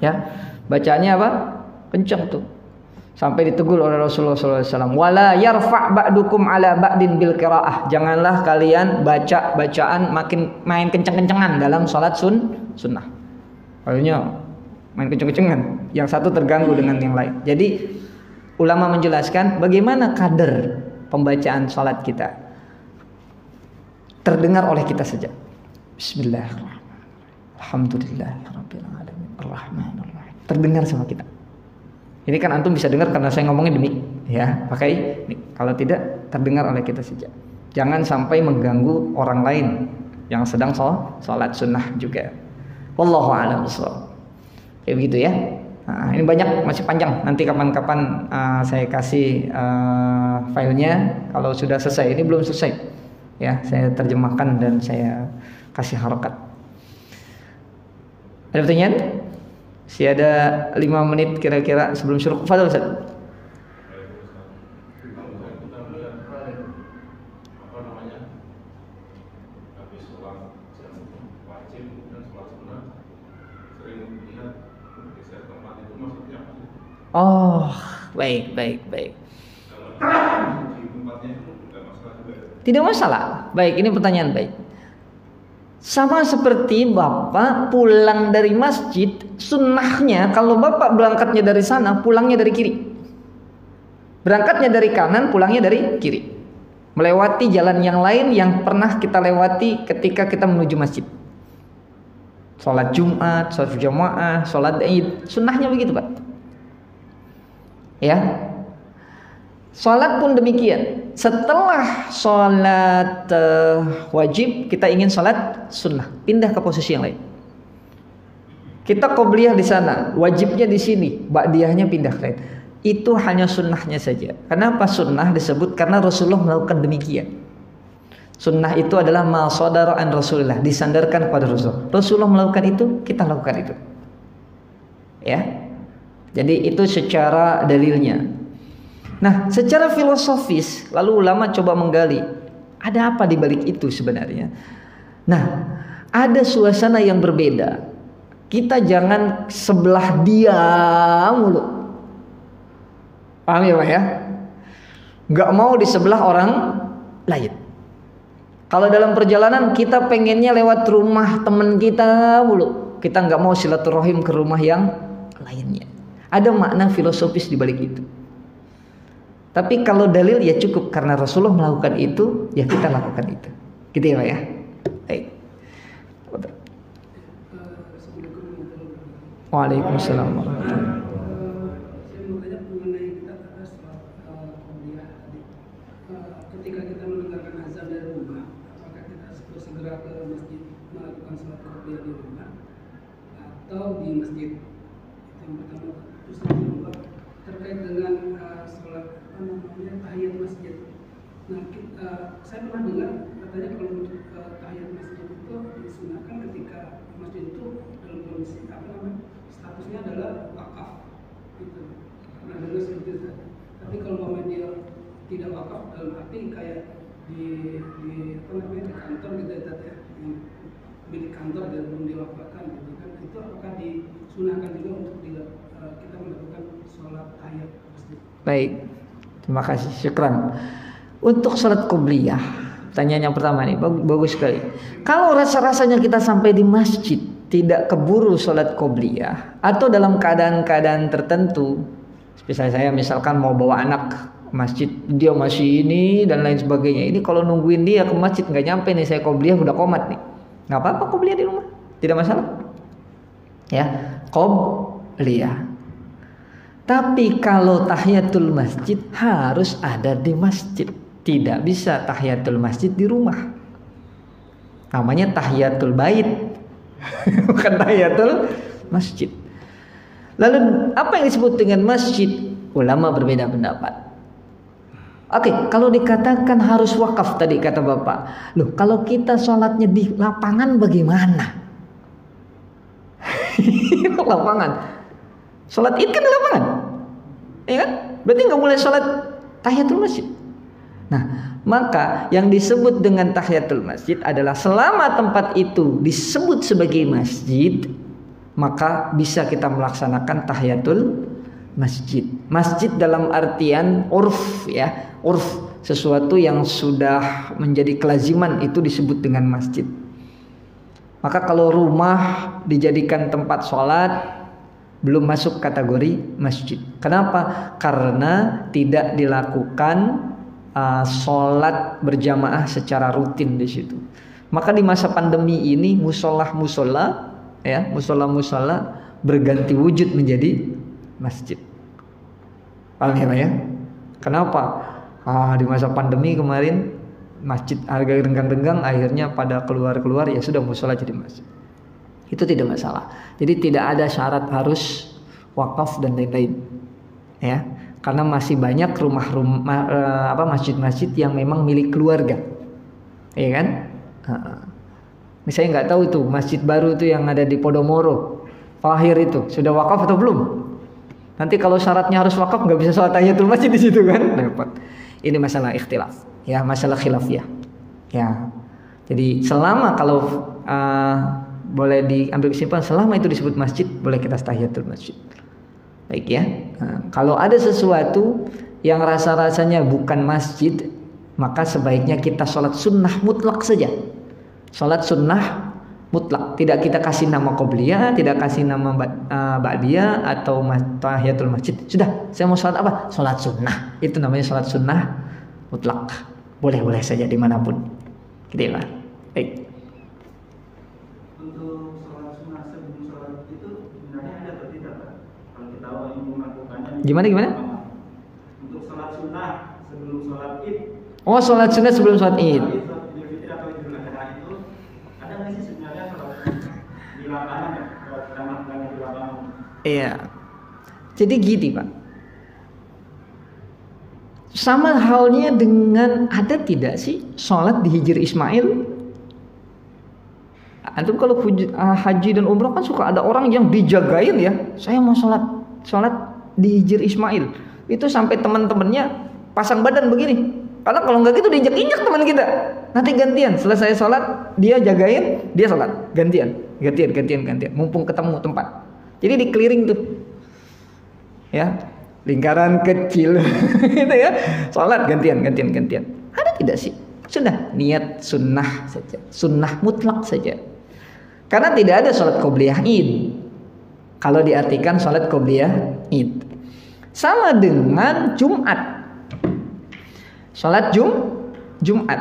ya, bacaannya apa? Kenceng tuh, sampai ditegur oleh Rasulullah SAW. Wala yarfa' ba'dukum ala ba'din bil qiraah. Janganlah kalian baca bacaan main kenceng-kencengan dalam sholat sunnah. Akhirnya main kenceng-kencengan, yang satu terganggu dengan yang lain. Jadi ulama menjelaskan bagaimana kadar pembacaan salat kita terdengar oleh kita saja. Bismillahirrahmanirrahim. Alhamdulillahirabbil alamin. Arrahmanirrahim. Terdengar sama kita. Ini kan antum bisa dengar karena saya ngomongin demi ya, pakai mic. Kalau tidak, terdengar oleh kita saja. Jangan sampai mengganggu orang lain yang sedang salat sunnah juga. Wallahu a'lam bishawab. Kayak begitu ya. Nah, ini banyak, masih panjang. Nanti kapan-kapan saya kasih filenya kalau sudah selesai. Ini belum selesai. Ya, saya terjemahkan dan saya kasih harokat. Ada pertanyaan? Masih ada 5 menit kira-kira sebelum syuruk. Fadhil Ustaz. Oh, baik. Tidak masalah. Baik, ini pertanyaan baik. Sama seperti Bapak pulang dari masjid, sunnahnya kalau Bapak berangkatnya dari sana, pulangnya dari kiri. Berangkatnya dari kanan, pulangnya dari kiri. Melewati jalan yang lain yang pernah kita lewati ketika kita menuju masjid. Sholat Jumat, sholat jamaah, sholat Id, sunnahnya begitu Pak. Ya, sholat pun demikian. Setelah sholat wajib, kita ingin sholat sunnah, pindah ke posisi yang lain. Kita qobliyah di sana, wajibnya di sini, ba'diyahnya pindah ke lain. Itu hanya sunnahnya saja. Kenapa sunnah disebut? Karena Rasulullah melakukan demikian. Sunnah itu adalah ma shadara an Rasulillah, disandarkan kepada Rasul. Rasulullah melakukan itu, kita lakukan itu. Ya. Jadi itu secara dalilnya. Nah, secara filosofis, lalu ulama coba menggali, ada apa di balik itu sebenarnya? Nah, ada suasana yang berbeda. Kita jangan sebelah dia mulu. Paham ya Pak ya? Gak mau di sebelah orang lain. Kalau dalam perjalanan kita pengennya lewat rumah teman kita mulu, kita gak mau silaturahim ke rumah yang lainnya. Ada makna filosofis di balik itu. Tapi kalau dalil ya cukup, karena Rasulullah melakukan itu, ya kita lakukan itu. Gitu ya Pak ya? Baik. Waalaikumsalam warahmatullahi wabarakatuh. Saya mau tanya mengenai kita setelah kuliah tadi. Ketika kita mendengarkan azan ke masjid melakukan sholat qobliyah di rumah atau di masjid? Itu yang pertama. Terus yang kedua terkait dengan sholat tahiyat masjid. Nah, saya pernah dengar katanya kalau untuk tahiyat masjid itu disunahkan ketika masjid itu dalam kondisi statusnya adalah wakaf gitu. Pernah dengar seperti itu. Tapi kalau dia tidak wakaf dalam arti kayak di kantor gitu ya, yang milik kantor dan belum diwakafkan gitu kan, itu apakah disunahkan juga untuk kita melakukan sholat tahiyat masjid? Baik, terima kasih, syukran. Untuk sholat qobliyah, pertanyaan yang pertama nih, bagus sekali. Kalau rasa-rasanya kita sampai di masjid tidak keburu sholat qobliyah, atau dalam keadaan-keadaan tertentu, saya misalkan mau bawa anak ke masjid, dia masih ini dan lain sebagainya. Ini kalau nungguin dia ke masjid nggak nyampe nih, saya qobliyah udah komat nih. Nggak apa-apa qobliyah di rumah, tidak masalah. Ya, qobliyah. Tapi kalau tahiyatul masjid harus ada di masjid. Tidak bisa tahiyatul masjid di rumah. Namanya tahiyatul bait. Bukan tahiyatul masjid. Lalu apa yang disebut dengan masjid? Ulama berbeda pendapat. Oke, kalau dikatakan harus wakaf tadi kata Bapak. Loh, kalau kita sholatnya di lapangan bagaimana? Lapangan. Sholat id kan di lapangan. Ya kan? Berarti nggak boleh sholat tahiyatul masjid. Nah, maka yang disebut dengan tahiyatul masjid adalah selama tempat itu disebut sebagai masjid, maka bisa kita melaksanakan tahiyatul masjid. Masjid dalam artian urf ya, urf, sesuatu yang sudah menjadi kelaziman itu disebut dengan masjid. Maka kalau rumah dijadikan tempat sholat belum masuk kategori masjid. Kenapa? Karena tidak dilakukan sholat berjamaah secara rutin di situ. Maka di masa pandemi ini musola berganti wujud menjadi masjid. Paham ya Pak ya? Kenapa? Di masa pandemi kemarin masjid harga renggang-renggang, akhirnya pada keluar ya sudah musola jadi masjid. Itu tidak masalah. Jadi tidak ada syarat harus wakaf dan lain-lain. Ya. Karena masih banyak masjid-masjid yang memang milik keluarga, ya kan? Misalnya nggak tahu itu masjid baru itu yang ada di Podomoro, Fahir itu sudah wakaf atau belum? Nanti kalau syaratnya harus wakaf nggak bisa sholat tahiyatul masjid di situ kan? Repot. Ini masalah ikhtilaf, ya masalah khilafiyah. Ya. Jadi selama kalau boleh diambil kesimpulan selama itu disebut masjid, boleh kita tahiyatul masjid. Baik ya. Nah, kalau ada sesuatu yang rasa-rasanya bukan masjid, maka sebaiknya kita sholat sunnah mutlak saja. Sholat sunnah mutlak, tidak kita kasih nama qobliyah, tidak kasih nama ba'diyah atau tahiyatul masjid. Sudah, saya mau sholat apa? Sholat sunnah. Itu namanya sholat sunnah mutlak. Boleh-boleh saja dimanapun. Gitu ya Pak. Baik. Gimana? Untuk sholat sunnah sebelum sholat id. Oh, sholat sunnah sebelum sholat id. Ada nggak sih sebenarnya kalau di lapangan ya, kalau di lapangan? Iya. Jadi gini Pak. Sama halnya dengan ada tidak sih sholat di Hijri Ismail? Antum kalau haji dan umrah kan suka ada orang yang dijagain ya. Saya mau sholat di Hijri Ismail. Itu sampai teman-temannya pasang badan begini. Karena kalau nggak gitu diinjak-injak teman kita. Nanti gantian, selesai sholat dia jagain, dia sholat. Gantian. Mumpung ketemu tempat. Jadi dikeliling tuh. Ya, lingkaran kecil gitu ya. Sholat gantian. Ada tidak sih? Sudah niat sunnah saja. Sunnah mutlak saja. Karena tidak ada sholat qobliyah id. Kalau diartikan sholat qobliyah id. Sama dengan Jumat. Sholat Jumat.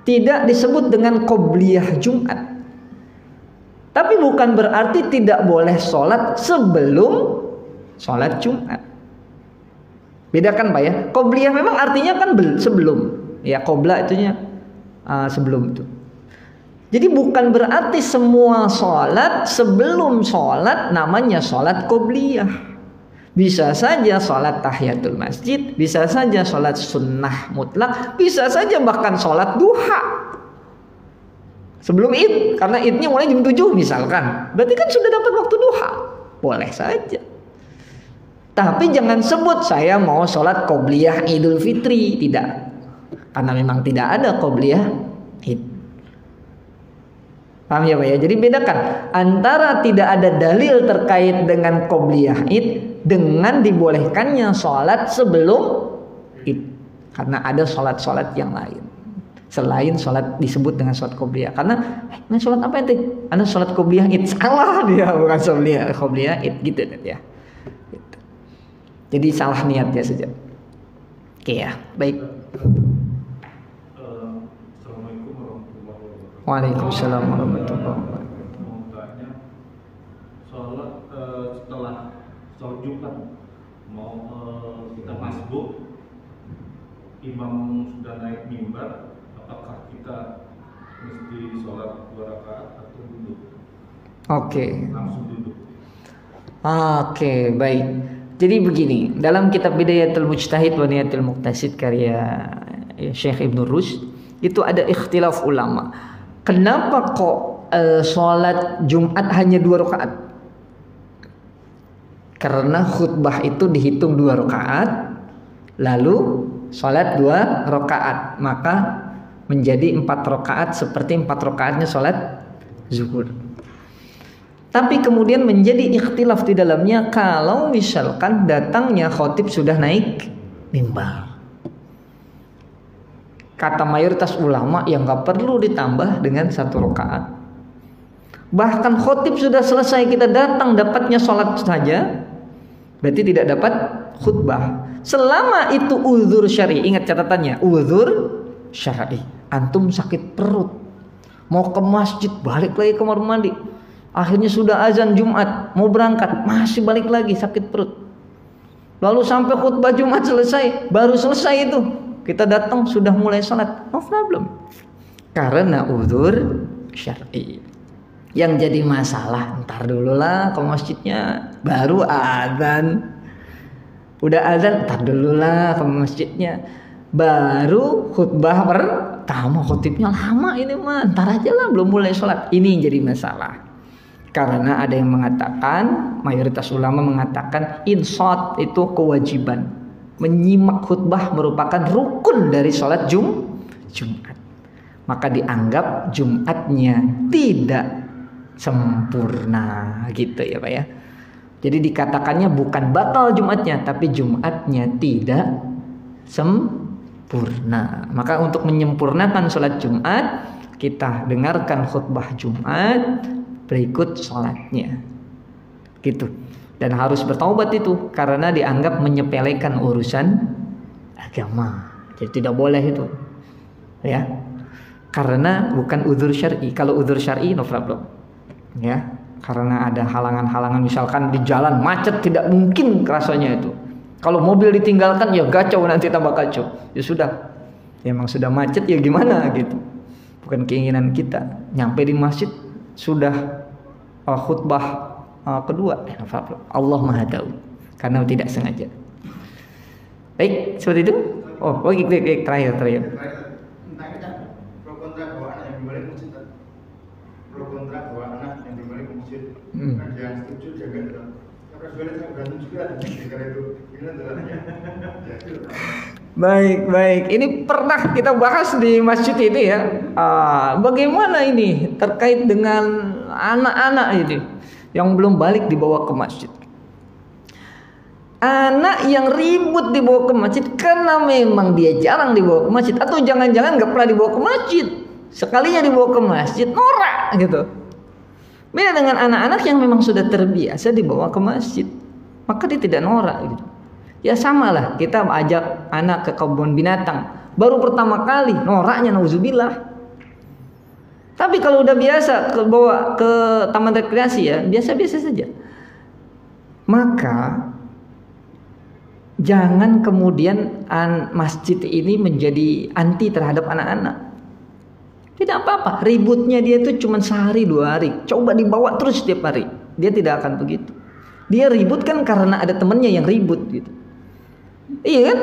Tidak disebut dengan qobliyah Jumat. Tapi bukan berarti tidak boleh sholat sebelum sholat Jumat. Bedakan Pak ya. Qobliyah memang artinya kan sebelum. Ya qobla itunya sebelum itu. Jadi bukan berarti semua sholat sebelum sholat namanya sholat qobliyah. Bisa saja sholat tahiyatul masjid, bisa saja sholat sunnah mutlak, bisa saja bahkan sholat duha sebelum id, karena idnya mulai jam 7 misalkan, berarti kan sudah dapat waktu duha, boleh saja. Tapi jangan sebut saya mau sholat qobliyah idul fitri, tidak, karena memang tidak ada qobliyah id. Paham ya Pak ya? Jadi bedakan antara tidak ada dalil terkait dengan qobliyah id dengan dibolehkannya sholat sebelum id, karena ada sholat-sholat yang lain selain sholat disebut dengan sholat qobliyah. Karena ini sholat apa itu? Ada sholat qobliyah id, salah dia, bukan qobliyah id gitu ya. Gitu. Jadi salah niatnya saja. Oke ya, baik. Waalaikumsalam warahmatullahi wabarakatuh. Mau tanya, sholat setelah sholat Jumat mau kita masbuk, imam sudah naik mimbar, apakah kita mesti sholat 2 rakaat atau duduk? Oke. Langsung duduk. Oke, baik. Jadi begini, dalam kitab Bidayatul Mujtahid wa Nihayatul Muqtasid karya Syekh Ibnu Rusyd itu ada ikhtilaf ulama. Kenapa kok sholat Jumat hanya 2 rakaat? Karena khutbah itu dihitung 2 rakaat, lalu sholat 2 rakaat, maka menjadi 4 rakaat seperti 4 rakaatnya sholat zuhur. Tapi kemudian menjadi ikhtilaf di dalamnya kalau misalkan datangnya khotib sudah naik mimbar. Kata mayoritas ulama yang gak perlu ditambah dengan 1 rakaat. Bahkan khotib sudah selesai, kita datang dapatnya sholat saja, berarti tidak dapat khutbah. Selama itu uzur syar'i, ingat catatannya, uzur syar'i. Antum sakit perut, mau ke masjid, balik lagi ke kamar mandi, akhirnya sudah azan Jumat, mau berangkat, masih balik lagi sakit perut. Lalu sampai khutbah Jumat selesai, baru selesai itu kita datang sudah mulai sholat, no problem, karena uzur syar'i. Yang jadi masalah, ntar dulu lah ke masjidnya, baru azan. Udah azan, ntar dulu lah ke masjidnya, baru khutbah pertama, khutibnya lama ini mah, ntar aja lah belum mulai sholat. Ini yang jadi masalah. Karena ada yang mengatakan, mayoritas ulama mengatakan insot itu kewajiban. Menyimak khutbah merupakan rukun dari sholat Jumat. Maka dianggap Jumatnya tidak sempurna gitu ya Pak ya. Jadi dikatakannya bukan batal Jumatnya, tapi Jumatnya tidak sempurna. Maka untuk menyempurnakan sholat Jumat, kita dengarkan khutbah Jumat, berikut sholatnya gitu. Dan harus bertaubat itu karena dianggap menyepelekan urusan agama. Jadi tidak boleh itu ya, karena bukan uzur syar'i. Kalau uzur syar'i no problem ya, karena ada halangan-halangan, misalkan di jalan macet, tidak mungkin rasanya itu. Kalau mobil ditinggalkan ya kacau, nanti tambah kacau. Ya sudah, ya emang sudah macet ya gimana gitu, bukan keinginan kita. Nyampe di masjid sudah khutbah kedua, Allah Maha Tahu, karena tidak sengaja. Baik, seperti itu. Oh, baik, terakhir. Entah kita pro kontra bahwa anak yang dibalik masjid, pro kontra bahwa anak yang dibalik masjid, ada yang setuju jaga itu. Tapi sebenarnya saya berantem juga karena itu. Gimana caranya? Baik. Ini pernah kita bahas di masjid ini ya. Bagaimana ini terkait dengan anak-anak ini yang belum balik dibawa ke masjid. Anak yang ribut dibawa ke masjid karena memang dia jarang dibawa ke masjid, atau jangan-jangan gak pernah dibawa ke masjid, sekalinya dibawa ke masjid norak gitu. Beda dengan anak-anak yang memang sudah terbiasa dibawa ke masjid, maka dia tidak norak gitu. Ya samalah kita ajak anak ke kebun binatang, baru pertama kali noraknya nauzubillah. Tapi kalau udah biasa bawa ke taman rekreasi ya biasa-biasa saja. Maka jangan kemudian masjid ini menjadi anti terhadap anak-anak. Tidak apa-apa. Ributnya dia itu cuma sehari 2 hari. Coba dibawa terus setiap hari. Dia tidak akan begitu. Dia ribut kan karena ada temannya yang ribut gitu. Iya kan?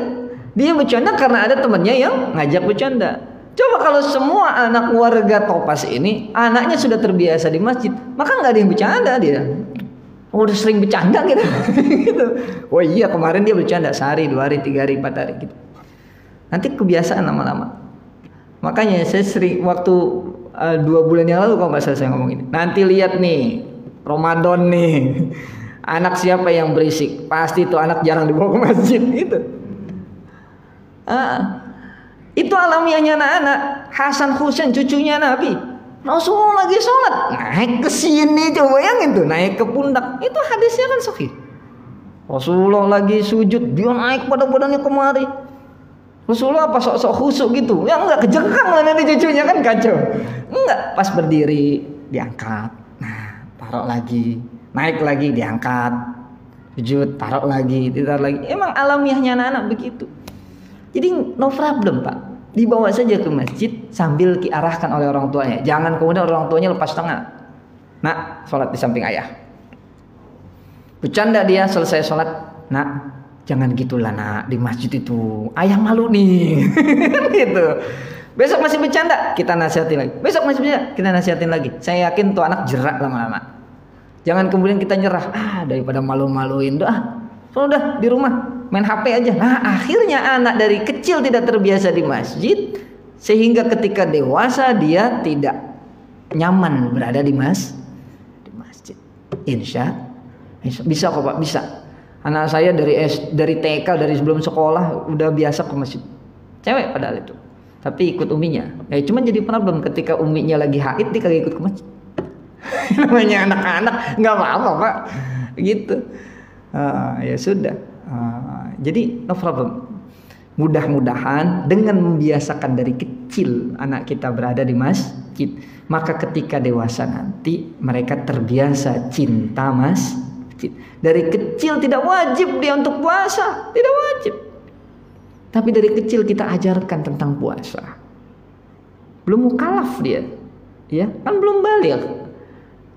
Dia bercanda karena ada temannya yang ngajak bercanda. Coba kalau semua anak warga Topas ini anaknya sudah terbiasa di masjid, maka nggak ada yang bercanda dia. Oh, udah sering bercanda gitu. Gitu. Oh iya, kemarin dia bercanda sehari, 2 hari, 3 hari, 4 hari gitu. Nanti kebiasaan lama-lama. Makanya saya sering waktu 2 bulan yang lalu kalau nggak salah saya ngomong ini. Nanti lihat nih Ramadan nih. Anak siapa yang berisik? Pasti itu anak jarang dibawa ke masjid gitu. Itu alamiahnya anak-anak. Hasan Husain cucunya Nabi. Rasulullah lagi sholat naik ke sini, coba bayangin tuh, naik ke pundak. Itu hadisnya kan sahih. Rasulullah lagi sujud, dia naik pada badannya kemari. Rasulullah apa sok-sok khusuk gitu? Ya enggak, kejengkang lah nanti cucunya kan kacau. Enggak, pas berdiri diangkat. Nah, taruh lagi. Naik lagi diangkat. Sujud, taruh lagi, ditaruh lagi. Emang alamiahnya anak-anak begitu. Jadi no problem, Pak. Dibawa saja ke masjid sambil diarahkan oleh orang tuanya. Jangan kemudian orang tuanya lepas tangan. Nak, sholat di samping ayah. Bercanda dia selesai sholat. Nak, jangan gitulah nak, di masjid itu ayah malu nih. Gitu. Besok masih bercanda, kita nasihatin lagi. Besok masih bercanda, kita nasihatin lagi. Saya yakin tuh anak jerak lama-lama. Jangan kemudian kita nyerah. Daripada malu-maluin doa. Sudah di rumah main HP aja. Nah, akhirnya anak dari kecil tidak terbiasa di masjid, sehingga ketika dewasa dia tidak nyaman berada di masjid. Insya bisa kok Pak, bisa. Anak saya dari TK, dari sebelum sekolah udah biasa ke masjid. Cewek padahal itu. Tapi ikut uminya. Ya cuma jadi problem ketika uminya lagi haid dia kagak ikut ke masjid. Namanya anak-anak nggak apa-apa Pak. Gitu. Ya sudah. Jadi no problem. Mudah-mudahan dengan membiasakan dari kecil anak kita berada di masjid, maka ketika dewasa nanti mereka terbiasa cinta masjid. Dari kecil tidak wajib dia untuk puasa, tidak wajib. Tapi dari kecil kita ajarkan tentang puasa. Belum mukallaf dia, ya kan belum baligh.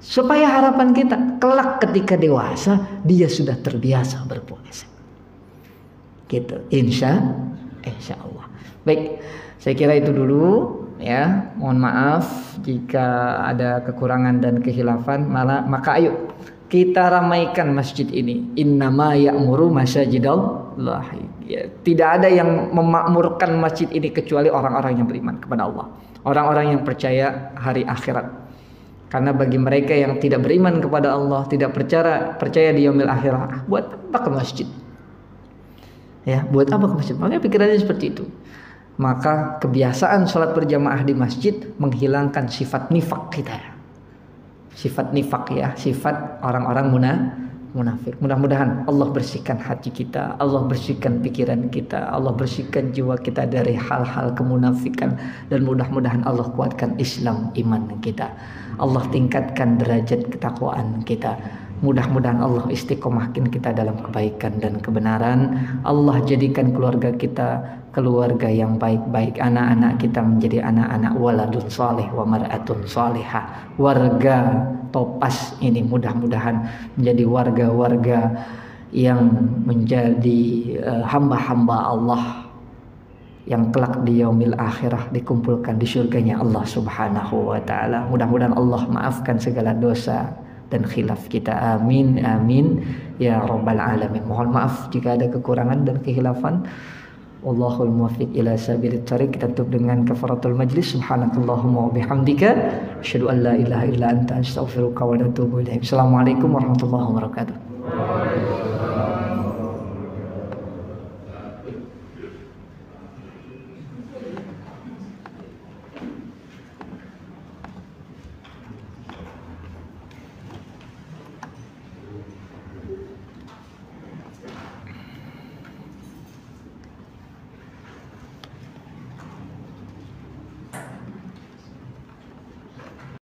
Supaya harapan kita kelak ketika dewasa dia sudah terbiasa berpuasa. Gitu, insya Allah. Baik, saya kira itu dulu ya. Mohon maaf jika ada kekurangan dan kehilafan. Maka ayo kita ramaikan masjid ini. Innama ya'muru masajidallah. Ya, tidak ada yang memakmurkan masjid ini kecuali orang-orang yang beriman kepada Allah, orang-orang yang percaya hari akhirat. Karena bagi mereka yang tidak beriman kepada Allah, tidak percaya di yaumil akhirah, buat apa ke masjid? Ya, buat apa ke masjid? Makanya pikirannya seperti itu. Maka kebiasaan sholat berjamaah di masjid menghilangkan sifat nifak kita. Sifat nifak ya, sifat orang-orang munafik. Mudah-mudahan Allah bersihkan hati kita, Allah bersihkan pikiran kita, Allah bersihkan jiwa kita dari hal-hal kemunafikan, dan mudah-mudahan Allah kuatkan Islam iman kita. Allah tingkatkan derajat ketakwaan kita. Mudah-mudahan Allah istiqomahkan kita dalam kebaikan dan kebenaran. Allah jadikan keluarga kita keluarga yang baik-baik. Anak-anak kita menjadi anak-anak waladun saleh wa mar'atun salihah. Warga Topas ini mudah-mudahan menjadi warga-warga yang menjadi hamba-hamba Allah yang kelak di yaumil akhirah dikumpulkan di surganya Allah subhanahu wa ta'ala. Mudah-mudahan Allah maafkan segala dosa dan khilaf kita. Amin amin ya rabbal alamin. Mohon maaf jika ada kekurangan dan kehilafan. Wallahul muwaffiq ila sabilit thariq. Kita tutup dengan kafaratul majlis. Subhanakallahumma wa bihamdika asyhadu an la ilaha illa anta astaghfiruka wa atubu ilaik. Assalamualaikum warahmatullahi wabarakatuh.